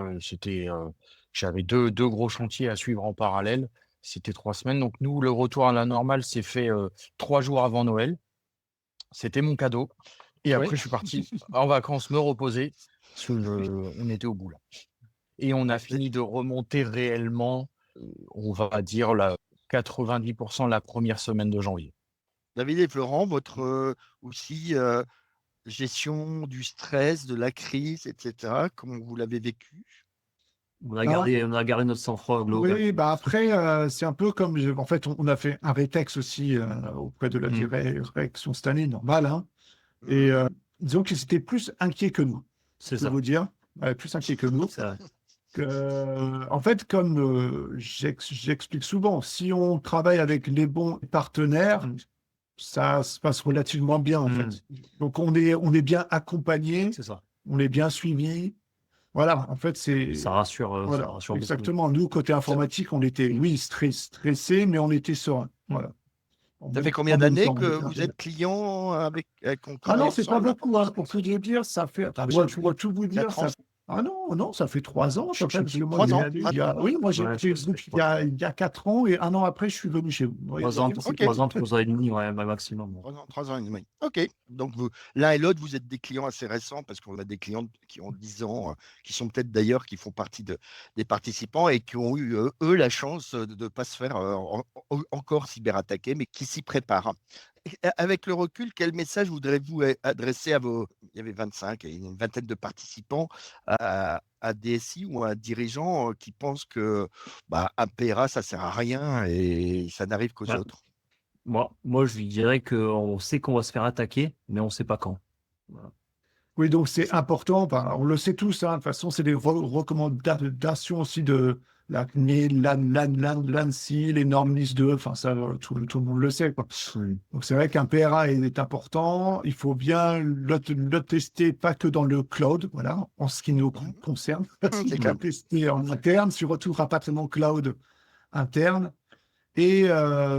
Speaker 5: j'avais deux gros chantiers à suivre en parallèle. C'était 3 semaines. Donc, nous, le retour à la normale s'est fait 3 jours avant Noël. C'était mon cadeau. Et après, je suis parti en vacances me reposer parce que on était au bout là. Et on a fini de remonter réellement, on va dire, 90% la première semaine de janvier.
Speaker 2: David et Florent, votre aussi gestion du stress, de la crise, etc., comment vous l'avez vécu?
Speaker 4: On a gardé notre sang-froid global.
Speaker 3: Oui, bah après, c'est un peu comme, en fait, on a fait un rétex aussi auprès de la direction cette année, normal, hein. Et disons qu'ils étaient plus inquiets que nous,
Speaker 4: C'est
Speaker 3: je peux
Speaker 4: ça.
Speaker 3: vous dire. Ouais, plus inquiets que nous.
Speaker 4: C'est vrai.
Speaker 3: En fait, comme j'explique souvent, si on travaille avec les bons partenaires, ça se passe relativement bien, en fait. Donc, on est bien accompagné,
Speaker 4: C'est ça.
Speaker 3: on est bien suivi. Voilà, en fait, c'est...
Speaker 4: Ça rassure,
Speaker 3: Voilà,
Speaker 4: ça rassure beaucoup.
Speaker 3: exactement. Nous, côté informatique, on était, oui, stressés, mais on était serein. Voilà.
Speaker 2: Ça fait combien d'années que vous êtes client avec qu'on
Speaker 3: Ah
Speaker 2: travaille
Speaker 3: non, c'est pas
Speaker 2: ensemble?
Speaker 3: beaucoup, hein. Pour tout vous dire, ça fait. Je dois tout vous dire.
Speaker 2: 4 ans.
Speaker 3: Ah non, non, ça fait 3 ans. Je pense que moi,
Speaker 2: 3 ans.
Speaker 3: Oui, moi, j'ai
Speaker 4: Ouais,
Speaker 3: été venu il y a 4 ans et 1 an après, je suis venu chez vous. Oui,
Speaker 4: 3 ans,
Speaker 2: Ok.
Speaker 4: 3 ans, 3 ans et demi, ouais, maximum.
Speaker 2: 3 ans et demi. OK. Donc, l'un et l'autre, vous êtes des clients assez récents parce qu'on a des clients qui ont 10 ans, qui sont peut-être d'ailleurs, qui font partie des participants et qui ont eu, eux, la chance de ne pas se faire encore cyberattaquer, mais qui s'y préparent. Avec le recul, quel message voudrez-vous adresser à vos... Il y avait 25 et une vingtaine de participants, à DSI ou à un dirigeant qui pense que un PRA, ça ne sert à rien et ça n'arrive qu'aux
Speaker 4: Ouais.
Speaker 2: autres?
Speaker 4: Moi, je lui dirais qu'on sait qu'on va se faire attaquer, mais on ne sait pas quand. Voilà.
Speaker 3: Oui, donc c'est important. Enfin, on le sait tous, hein. De toute façon, c'est des recommandations aussi de l'ANSI, les normes NIS2. Enfin, ça, tout le monde le sait, quoi. Donc, c'est vrai qu'un PRA est important. Il faut bien le tester, pas que dans le cloud, voilà, en ce qui nous concerne. Il faut le tester en interne, sur tout rapatriement cloud interne. et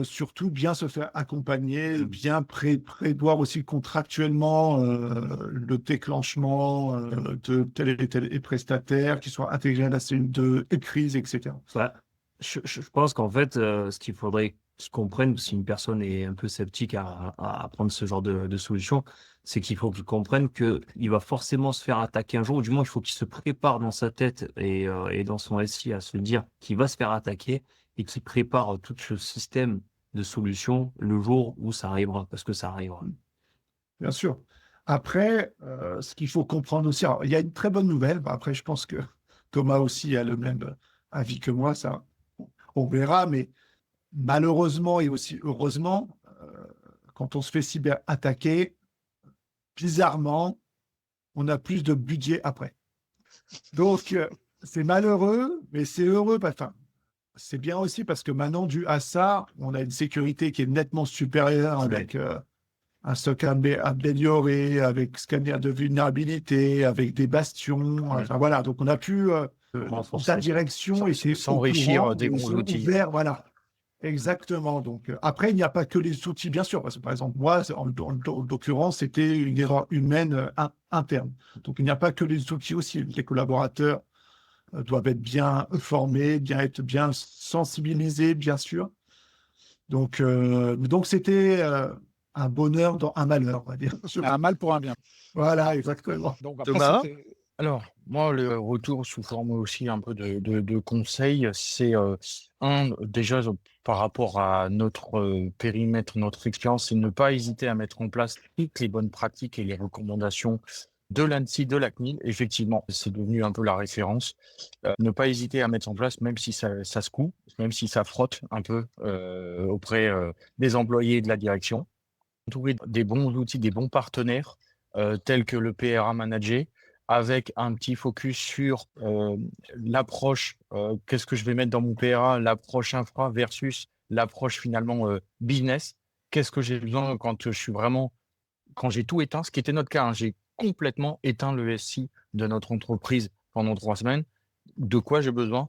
Speaker 3: surtout bien se faire accompagner, bien prévoir aussi contractuellement le déclenchement de tel et tel prestataire qui soit intégré à la cellule de crise, etc.
Speaker 4: Bah, je pense qu'en fait, ce qu'il faudrait qu'ils comprennent, si une personne est un peu sceptique à prendre ce genre de solution, c'est qu'il faut qu'il comprenne qu'il va forcément se faire attaquer un jour, ou du moins il faut qu'il se prépare dans sa tête et dans son SI à se dire qu'il va se faire attaquer et qu'il prépare tout ce système de solutions le jour où ça arrivera, parce que ça arrivera.
Speaker 3: Bien sûr. Après, ce qu'il faut comprendre aussi, alors, il y a une très bonne nouvelle. Après, je pense que Thomas aussi a le même avis que moi, ça, on verra, mais malheureusement et aussi heureusement, quand on se fait cyber-attaquer, bizarrement, on a plus de budget après. Donc, c'est malheureux, mais c'est heureux. Enfin, c'est bien aussi parce que maintenant, dû à ça, on a une sécurité qui est nettement supérieure avec un stock amélioré, avec scanner de vulnérabilité, avec des bastions. Enfin, voilà, donc on a pu sa direction et c'est
Speaker 5: s'enrichir des bons outils.
Speaker 3: Voilà. Exactement. Donc, après, il n'y a pas que les outils, bien sûr. Parce que, par exemple, moi, en l'occurrence, c'était une erreur humaine interne. Donc, il n'y a pas que les outils aussi. Les collaborateurs doivent être bien formés, être bien sensibilisés, bien sûr. Donc c'était un bonheur dans un malheur, on va dire.
Speaker 1: Un mal pour un bien.
Speaker 3: Voilà, exactement.
Speaker 1: Donc après,
Speaker 2: Thomas?
Speaker 5: Alors, moi, le retour sous forme aussi un peu de conseils, c'est déjà par rapport à notre périmètre, notre expérience, c'est ne pas hésiter à mettre en place toutes les bonnes pratiques et les recommandations de l'ANSSI, de la CNIL. Effectivement, c'est devenu un peu la référence. Ne pas hésiter à mettre en place, même si ça secoue, même si ça frotte un peu auprès des employés et de la direction. Entourer des bons outils, des bons partenaires tels que le PRA Manager, avec un petit focus sur l'approche, qu'est-ce que je vais mettre dans mon PRA, l'approche infra versus l'approche finalement business. Qu'est-ce que j'ai besoin quand quand j'ai tout éteint, ce qui était notre cas, hein, j'ai complètement éteint le SI de notre entreprise pendant 3 semaines. De quoi j'ai besoin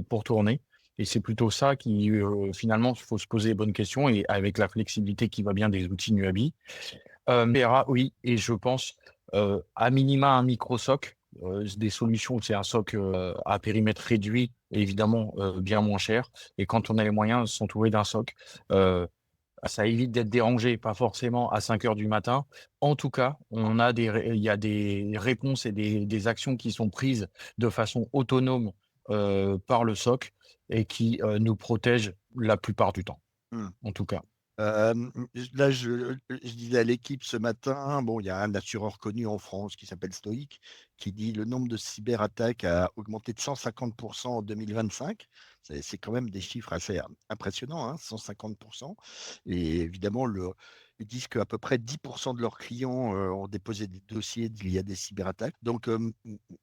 Speaker 5: pour tourner? Et c'est plutôt ça qui, finalement, il faut se poser les bonnes questions et avec la flexibilité qui va bien des outils Nuabi. PRA, oui, et je pense à minima un micro-SOC, des solutions, c'est un SOC à périmètre réduit, et évidemment bien moins cher. Et quand on a les moyens, s'entourer d'un SOC, ça évite d'être dérangé, pas forcément à 5 heures du matin. En tout cas, il y a des réponses et des actions qui sont prises de façon autonome par le SOC et qui nous protègent la plupart du temps, en tout cas.
Speaker 2: Là, je disais à l'équipe ce matin, bon, il y a un assureur connu en France qui s'appelle Stoic, qui dit le nombre de cyberattaques a augmenté de 150% en 2025. C'est quand même des chiffres assez impressionnants, hein, 150%. Et évidemment, ils disent qu'à peu près 10% de leurs clients ont déposé des dossiers liés à des cyberattaques. Donc,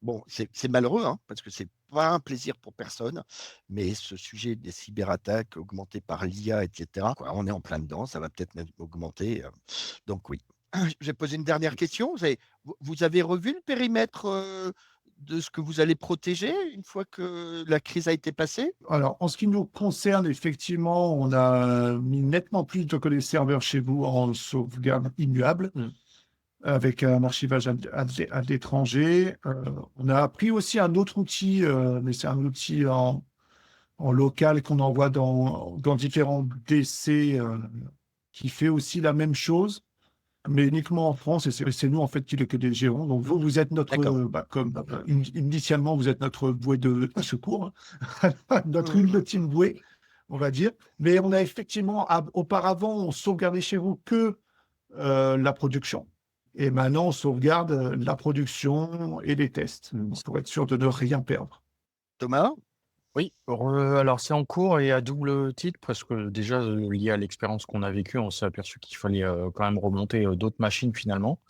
Speaker 2: bon, c'est malheureux, hein, parce que c'est pas un plaisir pour personne, mais ce sujet des cyberattaques augmentées par l'IA, etc., quoi, on est en plein dedans, ça va peut-être même augmenter. Donc oui. Je vais poser une dernière question. Vous avez revu le périmètre de ce que vous allez protéger une fois que la crise a été passée?
Speaker 3: Alors, en ce qui nous concerne, effectivement, on a mis nettement plus de que les serveurs chez vous en sauvegarde immuable, avec un archivage à l'étranger. On a pris aussi un autre outil, mais c'est un outil en local qu'on envoie dans différents DC qui fait aussi la même chose, mais uniquement en France, et c'est nous en fait qui les gérons. Donc vous êtes notre, comme initialement, vous êtes notre bouée de secours, hein. Notre ultime bouée, on va dire. Mais on a effectivement, auparavant, on sauvegardait chez vous que la production. Et maintenant, on sauvegarde la production et les tests pour être sûr de ne rien perdre.
Speaker 2: Thomas?
Speaker 5: Oui, alors c'est en cours et à double titre, parce que déjà, lié à l'expérience qu'on a vécue, on s'est aperçu qu'il fallait quand même remonter d'autres machines finalement.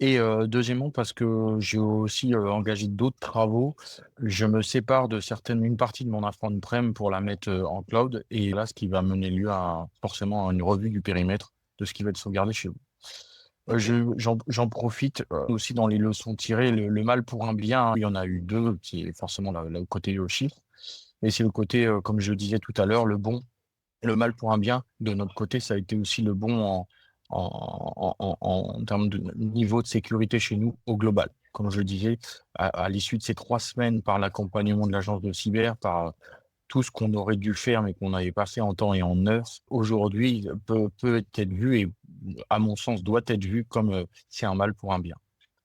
Speaker 5: Et deuxièmement, parce que j'ai aussi engagé d'autres travaux, je me sépare de une partie de mon infra on-prem pour la mettre en cloud. Et là, ce qui va mener lieu à forcément à une revue du périmètre de ce qui va être sauvegardé chez vous. J'en profite aussi dans les leçons tirées, le mal pour un bien, il y en a eu deux, qui est forcément le côté chiffre. Mais c'est le côté, comme je le disais tout à l'heure, le bon. le mal pour un bien, de notre côté, ça a été aussi le bon en termes de niveau de sécurité chez nous au global. Comme je le disais, à l'issue de ces 3 semaines, par l'accompagnement de l'agence de cyber, par tout ce qu'on aurait dû faire mais qu'on n'avait pas fait en temps et en heure, aujourd'hui peut être vu et, à mon sens, doit être vu comme c'est un mal pour un bien.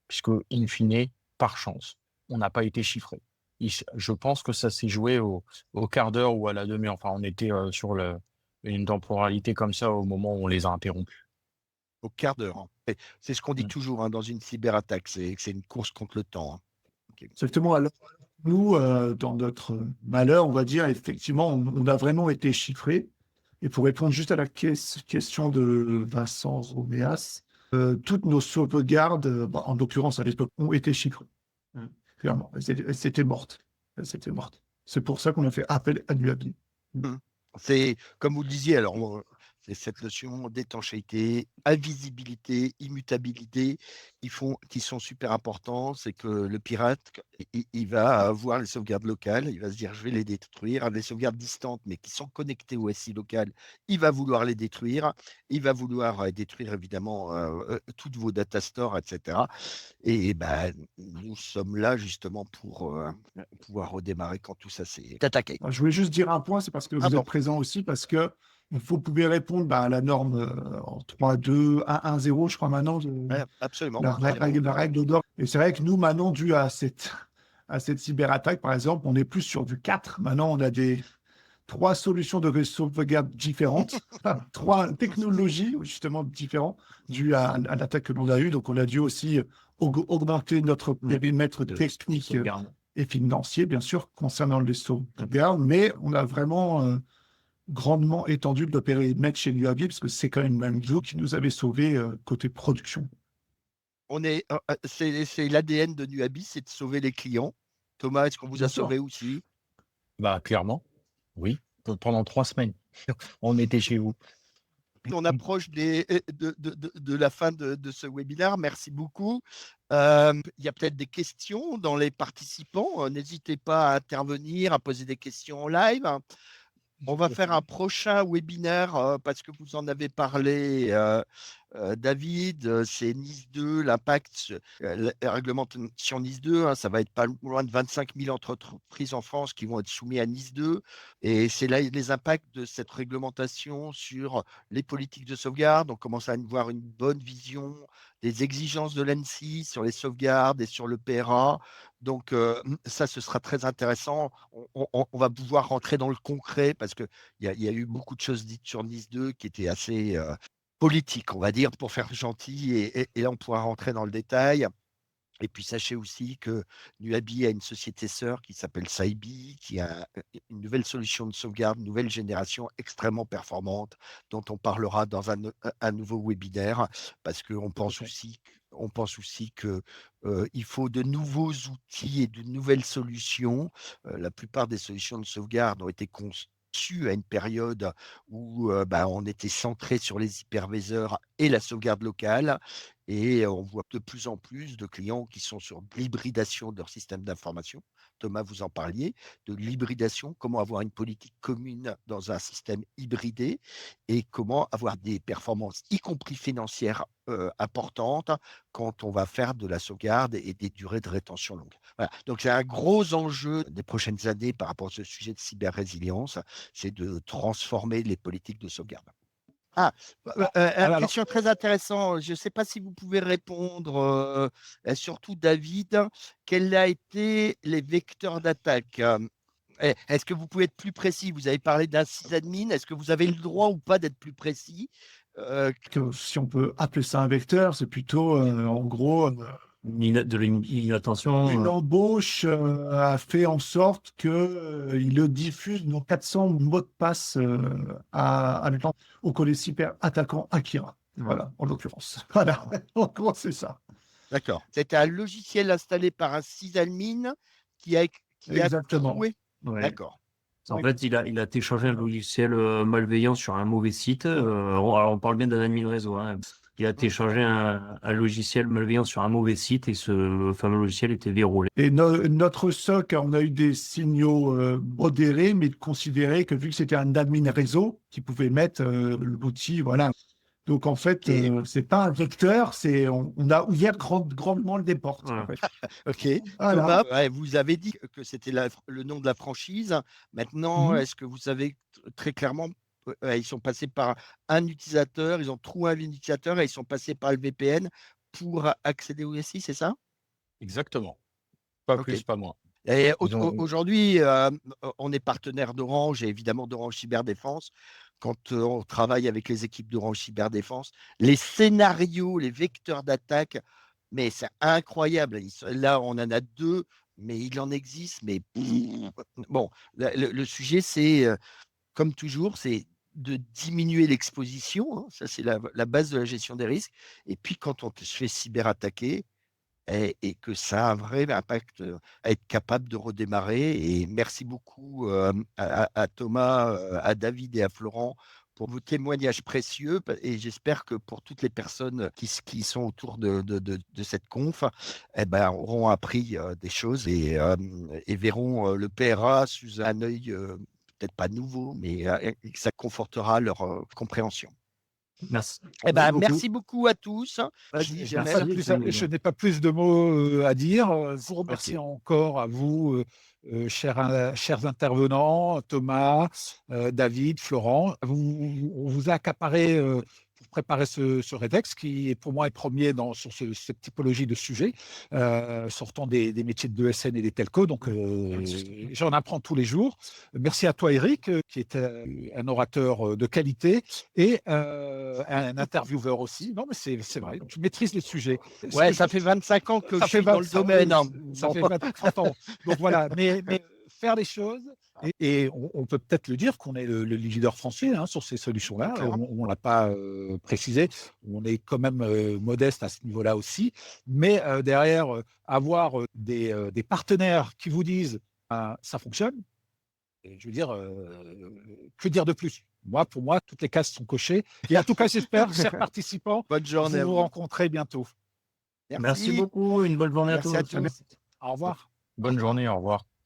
Speaker 5: Puisque, in fine, par chance, on n'a pas été chiffré. Je pense que ça s'est joué au quart d'heure ou à la demi-heure. Enfin, on était sur une temporalité comme ça au moment où on les a interrompus.
Speaker 2: Au quart d'heure, hein. Et c'est ce qu'on dit
Speaker 5: Mm.
Speaker 2: toujours, hein, dans une cyberattaque, c'est que c'est une course contre le temps, hein. Ok.
Speaker 3: Exactement. Alors, nous, dans notre malheur, on va dire, effectivement, on a vraiment été chiffrés. Et pour répondre juste à la question de Vincent Roméas, toutes nos sauvegardes, en l'occurrence à l'époque, ont été chiffrées. Clairement. Elles étaient mortes. Elles étaient mortes. C'est pour ça qu'on a fait appel à Nuabi.
Speaker 2: C'est comme vous le disiez, alors c'est cette notion d'étanchéité, invisibilité, immutabilité qui sont super importants. C'est que le pirate, il va avoir les sauvegardes locales, il va se dire je vais les détruire. Les sauvegardes distantes, mais qui sont connectées au SI local, il va vouloir les détruire. Il va vouloir détruire évidemment toutes vos data stores, etc. Et ben, nous sommes là justement pour pouvoir redémarrer quand tout ça s'est attaqué.
Speaker 3: Je voulais juste dire un point, c'est parce que
Speaker 2: Ah
Speaker 3: vous
Speaker 2: bon.
Speaker 3: êtes présent aussi, parce que vous pouvez répondre à la norme en 3-2, 1-1-0, je crois maintenant,
Speaker 2: Ouais, absolument.
Speaker 3: la règle d'or. Et c'est vrai que nous, maintenant, dû à cette cyberattaque, par exemple, on est plus sur du 4. Maintenant, on a 3 solutions de sauvegarde différentes, enfin, 3 technologies justement différentes dues à l'attaque que l'on a eue. Donc, on a dû aussi augmenter notre périmètre technique
Speaker 4: Sauvegarde.
Speaker 3: et financier, bien sûr, concernant les sauvegardes, mais on a vraiment grandement étendu le périmètre chez Nuabi, parce que c'est quand même vous qui nous avez sauvés côté production.
Speaker 2: C'est l'ADN de Nuabi, c'est de sauver les clients. Thomas, est-ce qu'on vous
Speaker 3: Bien
Speaker 2: a
Speaker 3: sûr.
Speaker 2: sauvé aussi?
Speaker 5: Bah, clairement, oui. Pendant 3 semaines, on était chez vous.
Speaker 2: On approche de la fin de ce webinaire. Merci beaucoup. Il y a peut-être des questions dans les participants. N'hésitez pas à intervenir, à poser des questions en live. On va faire un prochain webinaire parce que vous en avez parlé, David. C'est Nice 2, l'impact, la réglementation Nice 2. Hein, ça va être pas loin de 25 000 entreprises en France qui vont être soumises à Nice 2. Et c'est là les impacts de cette réglementation sur les politiques de sauvegarde. On commence à avoir une bonne vision des exigences de l'ANSSI sur les sauvegardes et sur le PRA. Donc, ça, ce sera très intéressant. On va pouvoir rentrer dans le concret parce qu'il y a eu beaucoup de choses dites sur Nice 2 qui étaient assez politiques, on va dire, pour faire gentil. Et là, on pourra rentrer dans le détail. Et puis, sachez aussi que Nuabi a une société sœur qui s'appelle Saibi, qui a une nouvelle solution de sauvegarde, nouvelle génération extrêmement performante, dont on parlera dans un nouveau webinaire, parce qu'on pense aussi que il faut de nouveaux outils et de nouvelles solutions. La plupart des solutions de sauvegarde ont été conçues à une période où on était centré sur les hyperviseurs et la sauvegarde locale. Et on voit de plus en plus de clients qui sont sur l'hybridation de leur système d'information. Thomas, vous en parliez, de l'hybridation, comment avoir une politique commune dans un système hybridé et comment avoir des performances, y compris financières, importantes quand on va faire de la sauvegarde et des durées de rétention longues. Voilà. Donc, c'est un gros enjeu des prochaines années par rapport à ce sujet de cyber-résilience, c'est de transformer les politiques de sauvegarde. Question très intéressante. Je ne sais pas si vous pouvez répondre, surtout David. Quels ont été les vecteurs d'attaque? Est-ce que vous pouvez être plus précis? Vous avez parlé d'un sysadmin. Est-ce que vous avez le droit ou pas d'être plus précis?
Speaker 3: Si on peut appeler ça un vecteur, c'est plutôt, en gros,
Speaker 4: De l'inattention.
Speaker 3: une embauche a fait en sorte qu'il diffuse nos 400 mots de passe au collège cyber attaquant Akira. Voilà, en l'occurrence. Voilà, en gros, c'est ça.
Speaker 2: D'accord. C'était un logiciel installé par un sysadmin qui a
Speaker 3: Exactement.
Speaker 2: trouvé.
Speaker 4: Ouais.
Speaker 2: D'accord.
Speaker 4: En
Speaker 3: Oui.
Speaker 4: fait, il a téléchargé un logiciel malveillant sur un mauvais site. Alors, on parle bien d'un admin réseau. Hein. Il a téléchargé un logiciel malveillant sur un mauvais site et ce fameux logiciel était verrouillé.
Speaker 3: Et notre SOC, on a eu des signaux modérés, mais considérés que vu que c'était un admin réseau, qui pouvait mettre l'outil, voilà. Donc en fait, c'est pas un vecteur, on a ouvert grandement des portes.
Speaker 4: Voilà.
Speaker 3: En fait.
Speaker 2: Ok.
Speaker 3: Voilà.
Speaker 2: Thomas, ouais, vous avez dit que c'était le nom de la franchise. Maintenant,
Speaker 3: Mhm.
Speaker 2: est-ce que vous savez très clairement, ils sont passés par un utilisateur, ils ont trouvé un utilisateur et ils sont passés par le VPN pour accéder au SI, c'est ça?
Speaker 5: Exactement. Pas
Speaker 2: Ok.
Speaker 5: plus, pas moins.
Speaker 2: Et
Speaker 5: Ils ont-
Speaker 2: aujourd'hui, on est partenaire d'Orange et évidemment d'Orange Cyberdéfense. Quand on travaille avec les équipes d'Orange Cyberdéfense, les scénarios, les vecteurs d'attaque, mais c'est incroyable. Là, on en a deux, mais il en existe. Mais bon, le sujet, c'est comme toujours, c'est de diminuer l'exposition. Hein. Ça, c'est la base de la gestion des risques. Et puis, quand on se fait cyberattaquer, et que ça a un vrai impact à être capable de redémarrer. Et merci beaucoup à Thomas, à David et à Florent pour vos témoignages précieux. Et j'espère que pour toutes les personnes qui sont autour de cette conf, eh ben, auront appris des choses et verront le PRA sous un œil peut-être pas nouveau, mais que ça confortera leur compréhension.
Speaker 4: Merci.
Speaker 2: Eh ben,
Speaker 3: beaucoup.
Speaker 2: merci beaucoup à tous. Vas-y,
Speaker 1: Je n'ai
Speaker 2: Jamel.
Speaker 1: pas je n'ai pas plus de mots à dire. Je vous remercie encore à vous, chers intervenants, Thomas, David, Florent. On vous a accaparé pour préparer ce rédex qui, pour moi, est premier sur cette typologie de sujet, sortant des métiers de l'ESN et des telcos. Donc, j'en apprends tous les jours. Merci à toi, Eric, qui est un orateur de qualité et un intervieweur aussi. Non, mais c'est vrai, tu maîtrises les sujets.
Speaker 2: Ouais, ça fait 25 ans que
Speaker 1: Ça
Speaker 2: je
Speaker 1: fait
Speaker 2: suis dans le
Speaker 1: 25
Speaker 2: domaine. Hein.
Speaker 1: Ça
Speaker 2: Bon.
Speaker 1: fait 30 ans. Donc voilà, mais faire les choses, et on peut peut-être le dire qu'on est le leader français sur ces solutions-là.
Speaker 2: Clairement.
Speaker 1: On ne l'a pas précisé. On est quand même modeste à ce niveau-là aussi. Mais derrière, avoir des partenaires qui vous disent ça fonctionne, et je veux dire, que dire de plus? Pour moi, toutes les cases sont cochées. Et en tout cas, j'espère, chers participants,
Speaker 2: Bonne journée à
Speaker 1: vous
Speaker 2: vous.
Speaker 1: rencontrer bientôt.
Speaker 4: Merci beaucoup. Une bonne journée à
Speaker 2: Merci à
Speaker 4: tous.
Speaker 2: tous.
Speaker 1: Au revoir.
Speaker 5: Bonne journée, au revoir.